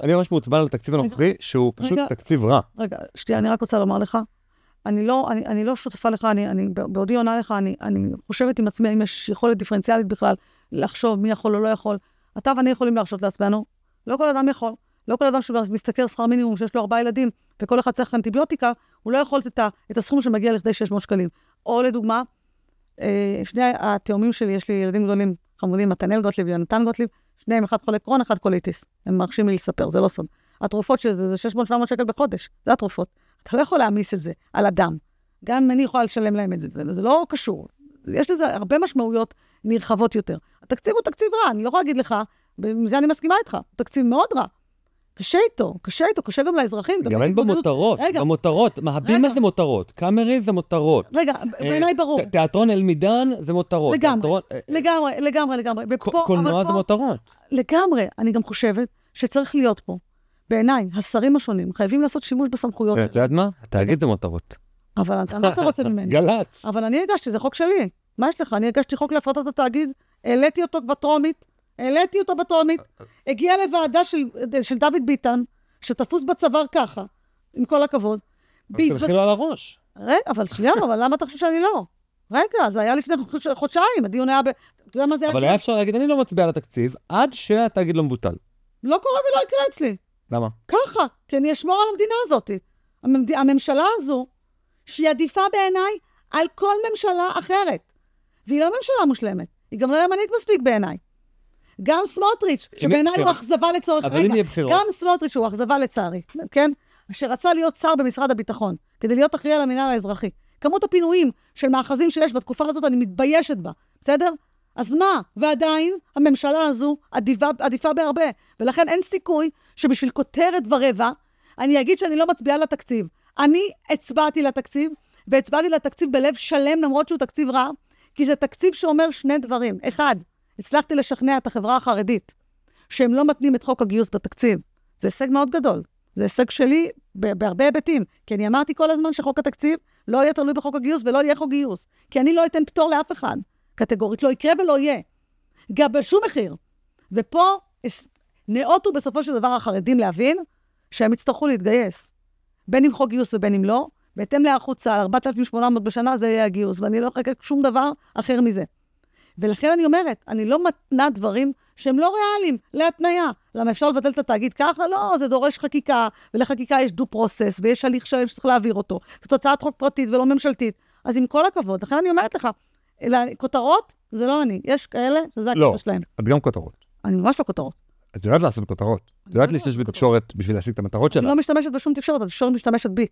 אני ממש מעוצבן על התקציב הנוכחי, שהוא פשוט תקציב רע. רגע, שנייה, אני רק רוצה לומר לך, אני לא שותפה לך, בעודי עונה לך, אני חושבת עם עצמי, אם יש יכולת דיפרנציאלית בכלל, לחשוב מי יכול או לא יכול. אתה ואני יכולים להרשות לעצמנו. לא כל אדם יכול. לא כל אדם שמשתכר שכר מינימום, שיש לו 4 ילדים, וכל אחד צריך אנטיביוטיקה, הוא לא יכול את הסכום שמגיע לכדי 600 שקלים. או לדוגמה, שני התאומים שלי, יש לי ילדים גדולים, חמודים, מתנאל גוטליב ויונתן גוטליב, שניהם, אחד חולה קרון, אחד קוליטיס. הם מרשים לי לספר, זה לא סוד. התרופות שזה 600-700 שקל בחודש, זה התרופות. אתה לא יכול להעמיס את זה על אדם. גם אני יכולה לשלם להם את זה, זה לא קשור. יש לזה הרבה משמעויות נרחבות יותר. התקציב הוא תקציב רע, אני לא יכולה להגיד לך, בזה אני מסכימה איתך, הוא תקציב מאוד רע. קשה איתו, קשה גם לאזרחים. גם אין במותרות, מהבימה זה מותרות, קאמרי זה מותרות. רגע, בעיניי ברור. תיאטרון אלמידן זה מותרות. לגמרי. קולנוע זה מותרות. לגמרי, אני גם חושבת שצריך להיות פה. בעיניי, השרים השונים חייבים לעשות שימוש בסמכויות שלהם. את יודעת מה? התאגיד זה מותרות. אבל אתה רוצה ממני. גל"צ. אבל אני הגשתי, זה חוק שלי. מה יש לך? אני הגשתי חוק להפרטת התאגיד, העליתי אותו בטרומית, הגיע לוועדה של דוד ביטן, שתפוס בצוואר ככה, עם כל הכבוד. תלכי לו על הראש. רגע, אבל שנייה, אבל למה אתה חושב שאני לא? רגע, זה היה לפני חודשיים, הדיון היה אתה יודע מה זה היה? אבל היה אפשר להגיד, אני לא מצביע על התקציב, עד שהתאגיד לא מבוטל. לא קורה ולא יקרה אצלי. למה? ככה, כי אני אשמור על המדינה הזאת. הממשלה הזו, שהיא עדיפה בעיניי על כל ממשלה אחרת. והיא לא ממשלה מושלמת. היא גם לא ימנית מספיק בעיניי. גם סמוטריץ', שבעיניי הוא אכזבה לצורך... גם סמוטריץ' הוא אכזבה לצערי, כן? שרצה להיות שר במשרד הביטחון, כדי להיות אחראי על המינהל האזרחי. כמות הפינויים של מאחזים שיש בתקופה הזאת, אני מתביישת בה, בסדר? אז מה? ועדיין הממשלה הזו עדיפה בהרבה, ולכן אין סיכוי שבשביל כותרת ורבע, אני אגיד שאני לא מצביעה לתקציב. אני הצבעתי לתקציב, והצבעתי לתקציב בלב שלם, למרות שהוא תקציב רע, כי זה תקציב שאומר שני דברים. אחד, הצלחתי לשכנע את החברה החרדית, שהם לא מתנים את חוק הגיוס בתקציב. זה הישג מאוד גדול. זה הישג שלי בהרבה היבטים, כי אני אמרתי כל הזמן שחוק התקציב לא יהיה תלוי בחוק הגיוס ולא יהיה חוק גיוס, כי אני לא אתן פטור לאף אחד. קטגורית לא יקרה ולא יהיה. גם בשום מחיר. ופה נאותו בסופו של דבר החרדים להבין שהם יצטרכו להתגייס. בין אם חוק גיוס ובין אם לא, בהתאם להיערכות צה"ל, 4,800 בשנה זה יהיה הגיוס, ואני לא אחכה שום דבר אחר מזה. ולכן אני אומרת, אני לא מתנה דברים שהם לא ריאליים, להתניה. למה אפשר לבטל את התאגיד ככה? לא, זה דורש חקיקה, ולחקיקה יש דו פרוסס, ויש הליך שלם שצריך להעביר אותו. זאת הצעת חוק פרטית ולא ממשלתית. אז עם כל הכבוד, לכן אני אומרת לך, כותרות זה לא אני. יש כאלה שזה הקטע שלהם. את גם כותרות. אני ממש לא כותרות. את יודעת לעשות כותרות. את יודעת להשתמש בתקשורת בשביל להשיג את המטרות שלה. אני לא משתמשת בשום תקשורת, התקשורת משתמשת בי.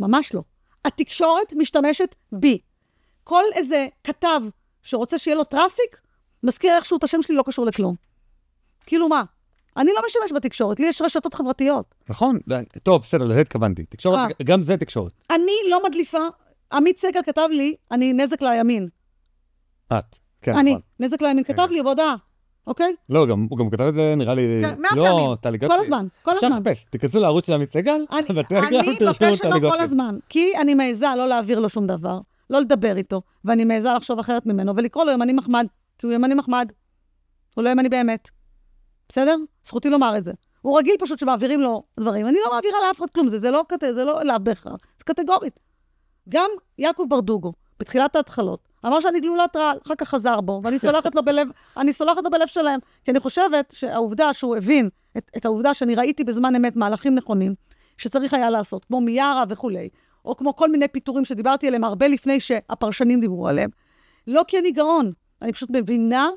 ממש לא. התקשורת משתמשת בי. כל איזה כתב שרוצה שיהיה לו טראפיק, מזכיר איכשהו את השם שלי לא קשור לכלום. כאילו מה? אני לא משתמש בתקשורת, לי יש רשתות חברתיות. נכון, טוב, בסדר, לזה התכוונתי. תקשורת, גם זה תקשורת. אני לא מדליפה, עמית סגל כתב לי, אני נזק לימין. כן, אני, נזק לימין, כתב לי בהודעה, אוקיי? לא, הוא גם כתב את זה, נראה לי... לא, כל הזמן. אפשר לחפש, תיכנסו לערוץ של עמית סגל, אני בפה שלו כל הזמן, כי אני מעיזה לא להעביר לו שום דבר, לא לדבר איתו, ואני מעיזה לחשוב אחרת ממנו, ולקרוא לו ימני מחמד, כי הוא ימני מחמד. הוא לא ימני באמת. בסדר? זכותי לומר את זה. הוא רגיל פשוט שמעבירים לו דברים. אני לא מעבירה לאף אחד כלום, זה לא אליו בהכרח, זה קטגורית. גם יעקב ברדוגו, בתחילת ההתחלות, אמר שאני גלולת רעל, אחר כך חזר בו, ואני סולחת לו בלב שלהם, כי אני חושבת שהעובדה שהוא הבין את העובדה שאני ראיתי בזמן אמת מהלכים נכונים, שצריך היה לעשות, כמו מיארה וכולי, או כמו כל מיני פיתורים שדיברתי עליהם הרבה לפני שהפרשנים דיברו עליהם. לא כי אני גאון, אני פשוט מבינה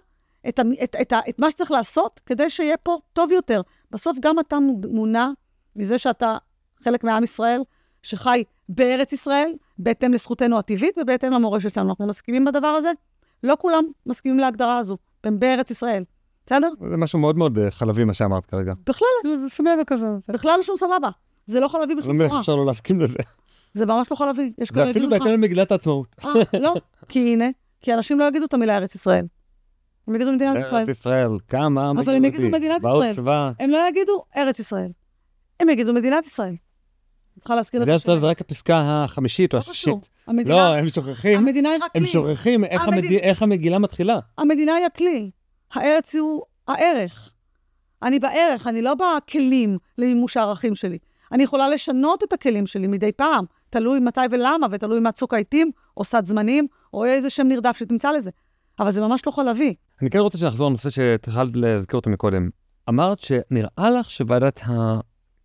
את מה שצריך לעשות כדי שיהיה פה טוב יותר. בסוף גם אתה מונע מזה שאתה חלק מעם ישראל, שחי בארץ ישראל, בהתאם לזכותנו הטבעית ובהתאם למורשת שלנו. אנחנו מסכימים בדבר הזה? לא כולם מסכימים להגדרה הזו, בארץ ישראל. בסדר? זה משהו מאוד מאוד חלבי מה שאמרת כרגע. בכלל. זה סבבה כזה. בכלל לא שום סבבה. זה לא חלבי בשום צורה. לא אפשר לא להסכים לזה. זה ממש לא חלבי. זה אפילו בהתאם למגילת העצמאות. לא, כי הנה, כי אנשים לא יגידו את המילה ארץ ישראל. הם יגידו מדינת ישראל. ארץ ישראל, כמה? אבל הם יגידו מדינת ישראל. הם לא יגידו ארץ ישראל. הם יגידו מדינת ישראל. צריכה להזכיר את זה. מדינת ישראל זה רק הפסקה החמישית או השישית. לא, הם שוכחים. המדינה היא רק כלי. הם שוכחים איך המגילה מתחילה. המדינה היא הכלי. הארץ הוא הערך. אני בערך, אני לא בכלים למימוש הערכים שלי. אני יכולה לשנות את הכלים שלי מדי פעם. תלוי מתי ולמה, ותלוי מה צוק העיתים, או סד זמנים, או איזה שם נרדף שתמצא לזה. אבל זה ממש לא חלבי. אני כן רוצה שנחזור לנושא שתחלת להזכיר אותו מקודם. אמרת שנראה לך שוועדת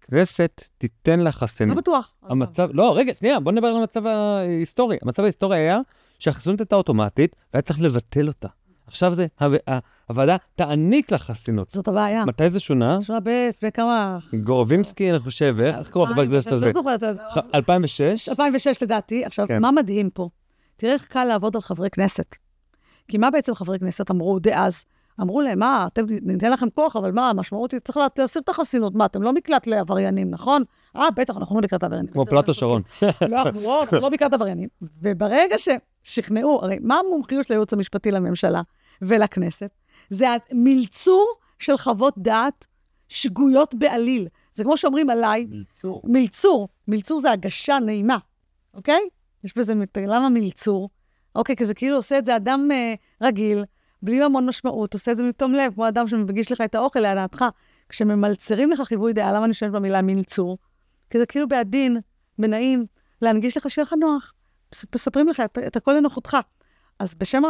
הכנסת תיתן לך חסינות. לא בטוח. המצב, לא, רגע, שנייה, בוא נדבר על המצב ההיסטורי. המצב ההיסטורי היה שהחסינות הייתה אוטומטית, והיה צריך לבטל אותה. עכשיו זה, הוועדה תעניק לך חסינות. זאת הבעיה. מתי זה שונה? שונה לפני כמה... גורבינסקי, אני חושב, איך קורא חבר הכנסת הזה? 2006? 2006 לדעתי. עכשיו, מה מדהים פה? תראה איך קל לעבוד על חברי כנסת. כי מה בעצם חברי כנסת אמרו דאז? אמרו להם, מה, אתם ניתן לכם כוח, אבל מה, המשמעות היא, צריך להסיר את החסינות, מה, אתם לא מקלט לעבריינים, נכון? בטח, אנחנו לא מקלט לעבריינים. כמו פלטו שרון. לא, אנחנו לא מקלט עבריינים. וברגע ששכנעו, הרי מה המומחיות של הייעוץ המשפטי לממשלה ולכנסת? זה המלצור של חוות דעת שגויות בעליל. זה כמו שאומרים עליי, מלצור זה הגשה נעימה, אוקיי? יש בזה, למה מלצור? אוקיי, כי זה כאילו עושה את זה אדם רגיל, בלי המון משמעות, עושה את זה מתום לב, כמו אדם שמגיש לך את האוכל להנאתך. כשממלצרים לך חיווי דעה, למה אני שואלת במילה מלצור? כי זה כאילו בעדין, בנעים, להנגיש לך שיהיה לך נוח. מספרים לך את הכל לנוחותך. אז בשם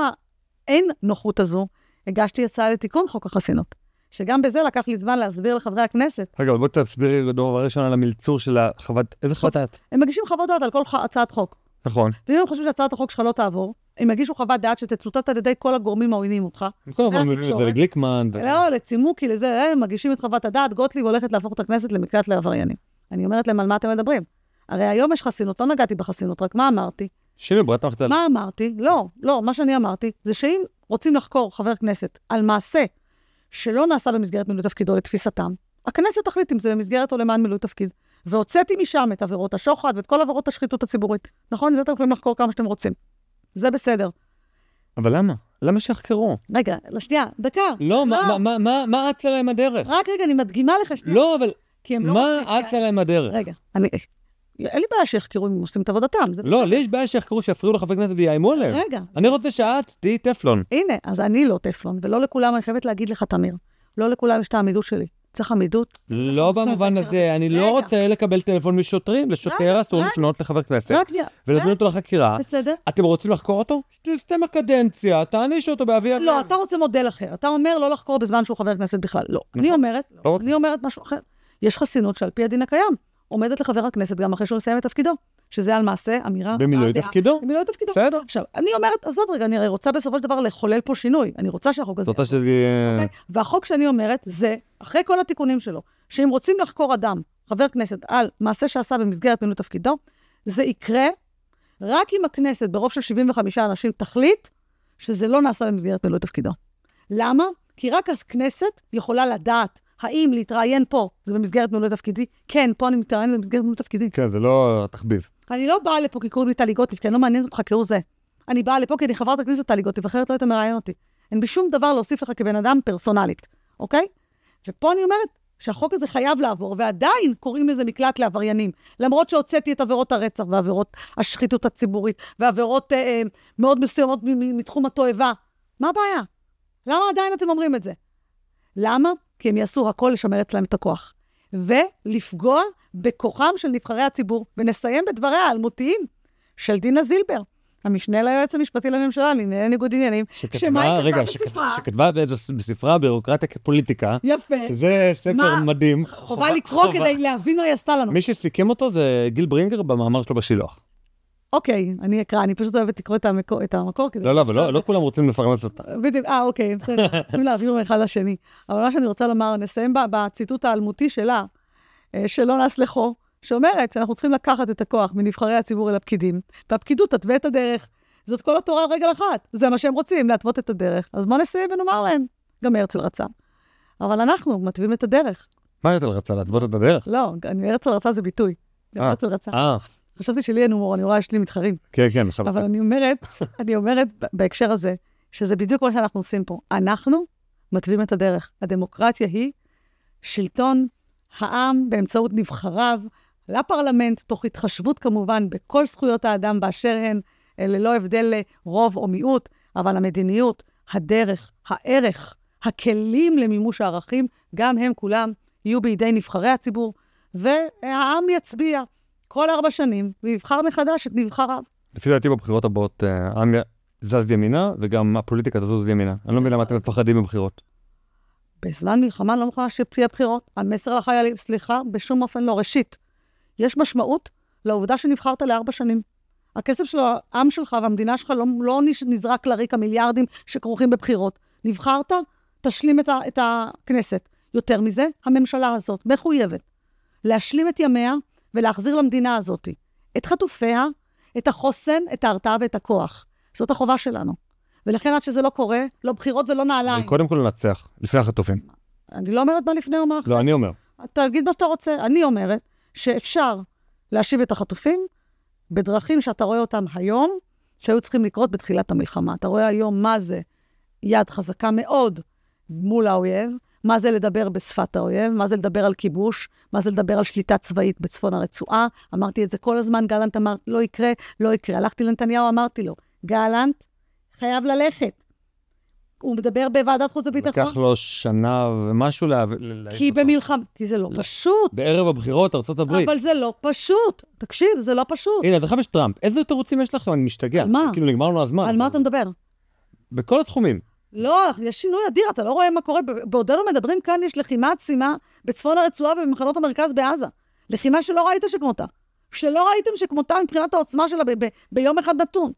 האין נוחות הזו, הגשתי הצעה לתיקון חוק החסינות. שגם בזה לקח לי זמן להסביר לחברי הכנסת. רגע, בוא תסבירי דבר ראשון על המלצור של החוות... איזה חוות דעת? הם מגישים חוות דעת על כל הצעת חוק. נכון. ואם הם חושבים שהצעת החוק שלך לא תעבור, הם יגישו חוות דעת שתצוטט על ידי כל הגורמים העוינים אותך. כל הזמן מביאים את זה לגליקמן. לא, לצימוקי, לזה, הם מגישים את חוות הדעת, גוטליב הולכת להפוך את הכנסת למקלט לעבריינים. אני אומרת להם על מה אתם מדברים. הרי היום יש חסינות, לא נגעתי בחסינות, רק מה אמרתי? מה אמרתי? לא, מה שאני אמרתי, זה שאם רוצים לחקור חבר כנסת על מעשה שלא נעשה במסגרת מילוי תפקידו לתפיסתם, הכנסת תחליט אם זה במסגרת או למען מילוי תפקיד. והוצאתי משם את עבירות השוחד ואת כל עבירות השחיתות הציבורית. נכון? זה אתם יכולים לחקור כמה שאתם רוצים. זה בסדר. אבל למה? למה שיחקרו? רגע, לשנייה, דקה. לא, מה אצה להם הדרך? רק רגע, אני מדגימה לך שנייה. לא, אבל מה אצה להם הדרך? רגע, אין לי בעיה שיחקרו אם הם עושים את עבודתם. לא, לי יש בעיה שיחקרו שיפריעו לחברי כנסת ויאיימו עליהם. רגע. אני רוצה שאת תהיי טפלון. הנה, אז אני לא טפלון, ולא לכולם, אני חייבת להגיד לך, תמיר, לא לכולם יש את העמידות שלי. צריך עמידות. לא במובן הזה, אני לא רוצה לקבל טלפון משוטרים, לשוטר אסור לפנות לחבר כנסת, ולהזמין אותו לחקירה. בסדר. אתם רוצים לחקור אותו? שתסתם הקדנציה, תענישו אותו באוויר. לא, אתה רוצה מודל אחר. אתה אומר לא לחקור בזמן שהוא חבר כנסת בכלל. לא. אני אומרת משהו אחר. יש חסינות שעל פי הדין הקיים, עומדת לחבר הכנסת גם אחרי שהוא מסיים את תפקידו, שזה על מעשה אמירה. במילוי תפקידו? במילוי תפקידו. בסדר. עכשיו, אני אומרת, עזוב רגע, אני הרי רוצה בסופו של דבר לחולל פה שינוי. אני רוצה שהחוק הזה... רוצה שזה יהיה... והחוק שאני אומרת, זה, אחרי כל התיקונים שלו, שאם רוצים לחקור אדם, חבר כנסת, על מעשה שעשה במסגרת מילוי תפקידו, זה יקרה רק אם הכנסת, ברוב של 75 אנשים, תחליט שזה לא נעשה במסגרת מילוי תפקידו. למה? כי רק הכנסת יכולה לדעת האם להתראיין פה, זה במסגרת מילוי תפקידי? כן, פה אני מתראיין במסגרת מילוי תפקידי. כן, זה לא תחביב. אני לא באה לפה כי קוראים לי טלי גוטליב, כי אני לא מעניין אותך כאו זה. אני באה לפה כי אני חברת הכנסת טלי גוטליב, אחרת לא היית מראיין אותי. אין בשום דבר להוסיף לך כבן אדם פרסונלית, אוקיי? ופה אני אומרת שהחוק הזה חייב לעבור, ועדיין קוראים לזה מקלט לעבריינים. למרות שהוצאתי את עבירות הרצח ועבירות השחיתות הציבורית, ועבירות מאוד מסוימות מתחום התועבה. מה הבעיה? למה עדיין אתם אומרים את זה? למה? כי הם יעשו הכל לשמר אצלם את הכוח. ולפגוע בכוחם של נבחרי הציבור. ונסיים בדבריה האלמותיים של דינה זילבר, המשנה ליועץ המשפטי לממשלה, לענייני ניגוד עניינים, שכתבה בספרה בירוקרטיה כפוליטיקה. יפה. שזה ספר מדהים. חובה לקרוא כדי להבין מה היא עשתה לנו. מי שסיכם אותו זה גיל ברינגר במאמר שלו בשילוח. אוקיי, אני אקרא, אני פשוט אוהבת לקרוא את המקור. לא, אבל לא כולם רוצים לפרמס אותה. בדיוק, אוקיי, בסדר. יכולים להעביר מאחד לשני. אבל מה שאני רוצה לומר, נסיים בציטוט האלמותי שלה, שלא נסלחו, שאומרת שאנחנו צריכים לקחת את הכוח מנבחרי הציבור אל הפקידים, והפקידות תתווה את הדרך. זאת כל התורה על רגל אחת. זה מה שהם רוצים, להתוות את הדרך. אז בוא נסיים ונאמר להם. גם הרצל רצה. אבל אנחנו מתווים את הדרך. מה הרצל רצה? להתוות את הדרך? לא, הרצל רצה זה ביטוי. הרצל רצה. חשבתי שלי אין הומור, אני רואה יש לי מתחרים. כן, אבל אני אומרת בהקשר הזה, שזה בדיוק מה שאנחנו עושים פה. אנחנו מתווים את הדרך. הדמוקרטיה היא שלטון העם באמצעות נבחריו לפרלמנט, תוך התחשבות כמובן בכל זכויות האדם באשר הן, ללא הבדל רוב או מיעוט, אבל המדיניות, הדרך, הערך, הכלים למימוש הערכים, גם הם כולם יהיו בידי נבחרי הציבור, והעם יצביע כל 4 שנים, ויבחר מחדש את נבחריו. לפי דעתי בבחירות הבאות, העם זז ימינה, וגם הפוליטיקה תזוז ימינה. אני לא מבין למה אתם מפחדים בבחירות. בזמן מלחמה אני לא מוכנה שתהיה בחירות. המסר לחיילים, סליחה, בשום אופן לא. ראשית, יש משמעות לעובדה שנבחרת ל4 שנים. הכסף של העם שלך והמדינה שלך לא נזרק לריק המיליארדים שכרוכים בבחירות. נבחרת, תשלים את הכנסת. יותר מזה, הממשלה הזאת מחויבת להשלים את ימיה ולהחזיר למדינה הזאת את חטופיה, את החוסן, את ההרתעה ואת הכוח. זאת החובה שלנו. ולכן עד שזה לא קורה, לא בחירות ולא נעליים. קודם כל לנצח, לפני החטופים. אני לא אומרת מה לפני או מה אחרי. לא, אני אומר. תגיד מה שאתה רוצה. אני אומרת שאפשר להשיב את החטופים בדרכים שאתה רואה אותם היום, שהיו צריכים לקרות בתחילת המלחמה. אתה רואה היום מה זה יד חזקה מאוד מול האויב, מה זה לדבר בשפת האויב, מה זה לדבר על כיבוש, מה זה לדבר על שליטה צבאית בצפון הרצועה. אמרתי את זה כל הזמן, גלנט אמר, לא יקרה, לא יקרה. הלכתי לנתניהו, אמרתי לו, גלנט חייב ללכת. הוא מדבר בוועדת חוץ וביטחון. לקח לו שנה ומשהו כי במלחמה, כי זה לא פשוט. בערב הבחירות, ארצות הברית. אבל זה לא פשוט. תקשיב, זה לא פשוט. הנה, אז עכשיו יש טראמפ. איזה תירוצים יש לכם? אני משתגע. על מה? כאילו נגמר לנו הזמן. על מה אתה מדבר? בכל התחומים. לא, יש שינוי אדיר, אתה לא רואה מה קורה. בעודנו מדברים כאן, יש לחימה עצימה בצפון הרצועה ובמחנות המרכז בעזה. לחימה שלא ראית שכמותה. שלא ראיתם שכמותה מבחינת העוצמה שלה ביום אחד נתון.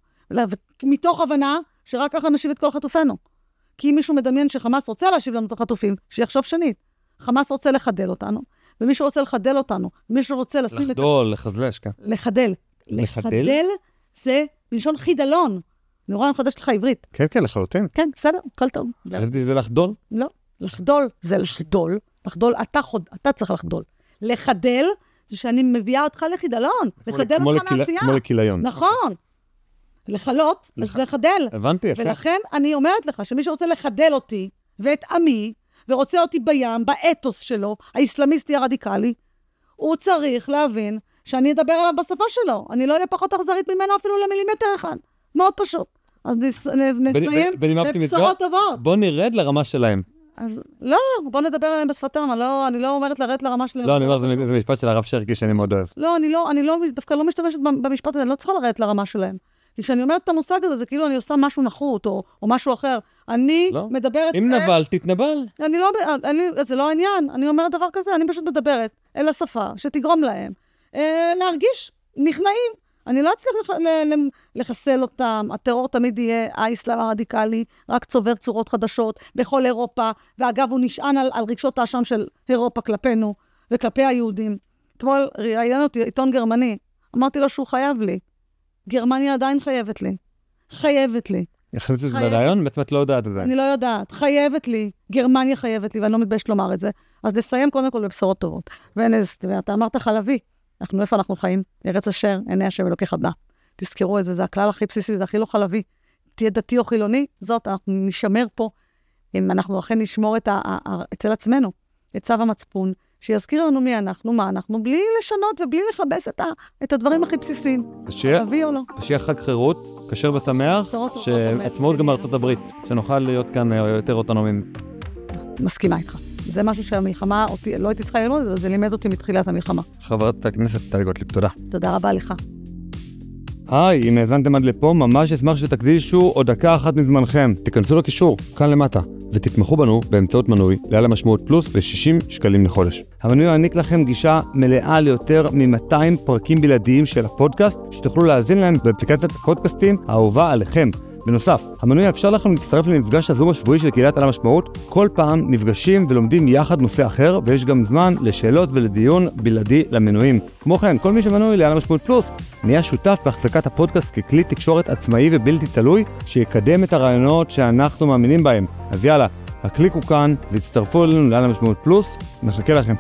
מתוך הבנה שרק ככה נשיב את כל חטופינו. כי אם מישהו מדמיין שחמאס רוצה להשיב לנו את החטופים, שיחשוב שנית. חמאס רוצה לחדל אותנו, ומישהו רוצה לחדל אותנו, ומישהו רוצה לשים לחדול, לחזלש, כן. לחדל. לחדל זה בלשון חידלון. אני רואה, אני מחדשת לך עברית. כן, כן, לחלוטין. כן, בסדר, כל טוב. חשבתי שזה לחדול? לא, לחדול זה לחדול. לחדול, אתה צריך לחדול. לחדל זה שאני מביאה אותך לחידלון. לחדל אותך מעשייה. כמו לכיליון. נכון. לחלות, אז לחדל. הבנתי, יפה. ולכן אני אומרת לך שמי שרוצה לחדל אותי ואת עמי, ורוצה אותי בים, באתוס שלו, האסלאמיסטי הרדיקלי, הוא צריך להבין שאני אדבר עליו בשפה שלו. אני לא אהיה פחות אכזרית ממנו אפילו למילימטר אחד. מאוד פשוט. אז נסיים בבשורות טובות. בוא נרד לרמה שלהם. אז לא, בוא נדבר עליהם בשפתם. אני לא אומרת לרדת לרמה שלהם. לא, אני אומר, זה משפט של הרב שרקי שאני מאוד אוהב. לא, אני דווקא לא משתמשת במשפט הזה, אני לא צריכה לרדת לרמה שלהם. כי כשאני אומרת את המושג הזה, זה כאילו אני עושה משהו נחות, או משהו אחר. אני מדברת... אם נבל, תתנבל. זה לא העניין. אני אומרת דבר כזה, אני פשוט מדברת אל השפה, שתגרום להם להרגיש נכנעים. אני לא אצליח לחסל אותם. הטרור תמיד יהיה האסלאם הרדיקלי, רק צובר צורות חדשות בכל אירופה, ואגב, הוא נשען על רגשות האשם של אירופה כלפינו, וכלפי היהודים. אתמול ראיין אותי עיתון גרמני, אמרתי לו שהוא חייב לי. גרמניה עדיין חייבת לי. חייבת לי. יחליט שזה ברעיון? בעצם את לא יודעת את זה. אני לא יודעת. חייבת לי. גרמניה חייבת לי, ואני לא מתביישת לומר את זה. אז נסיים קודם כל בבשורות טובות. ואתה אמרת חלבי. איפה אנחנו חיים? ארץ אשר, עיני השם אלוקיך בא. תזכרו את זה, זה הכלל הכי בסיסי, זה הכי לא חלבי. תהיה דתי או חילוני, זאת, אנחנו נשמר פה, אם אנחנו אכן נשמור אצל עצמנו, את צו המצפון, שיזכיר לנו מי אנחנו, מה אנחנו, בלי לשנות ובלי לחבס את הדברים הכי בסיסיים. חלבי או לא. שיהיה חג חירות, כשר ושמח, שעצמאות גם בארצות הברית, שנוכל להיות כאן יותר אוטונומיים. מסכימה איתך. זה משהו שהמלחמה, לא הייתי צריכה ללמוד, זה לימד אותי מתחילת המלחמה. חברת הכנסת טלי גוטליב, תודה. תודה רבה לך. היי, אם האזנתם עד לפה, ממש אשמח שתקדישו עוד דקה אחת מזמנכם. תיכנסו לקישור, כאן למטה, ותתמכו בנו באמצעות מנוי לעל המשמעות פלוס ב-60 שקלים לחודש. המנוי יעניק לכם גישה מלאה ליותר מ-200 פרקים בלעדיים של הפודקאסט, שתוכלו להאזין להם באפליקציית הפודקאסטים האהובה עליכם. בנוסף, המנוי יאפשר לכם להצטרף למפגש הזום השבועי של קהילת על המשמעות. כל פעם נפגשים ולומדים יחד נושא אחר, ויש גם זמן לשאלות ולדיון בלעדי למנויים. כמו כן, כל מי שמנוי לעל המשמעות פלוס נהיה שותף בהחזקת הפודקאסט ככלי תקשורת עצמאי ובלתי תלוי, שיקדם את הרעיונות שאנחנו מאמינים בהם. אז יאללה, הקליקו כאן והצטרפו אלינו לעל המשמעות פלוס. נחכה לכם.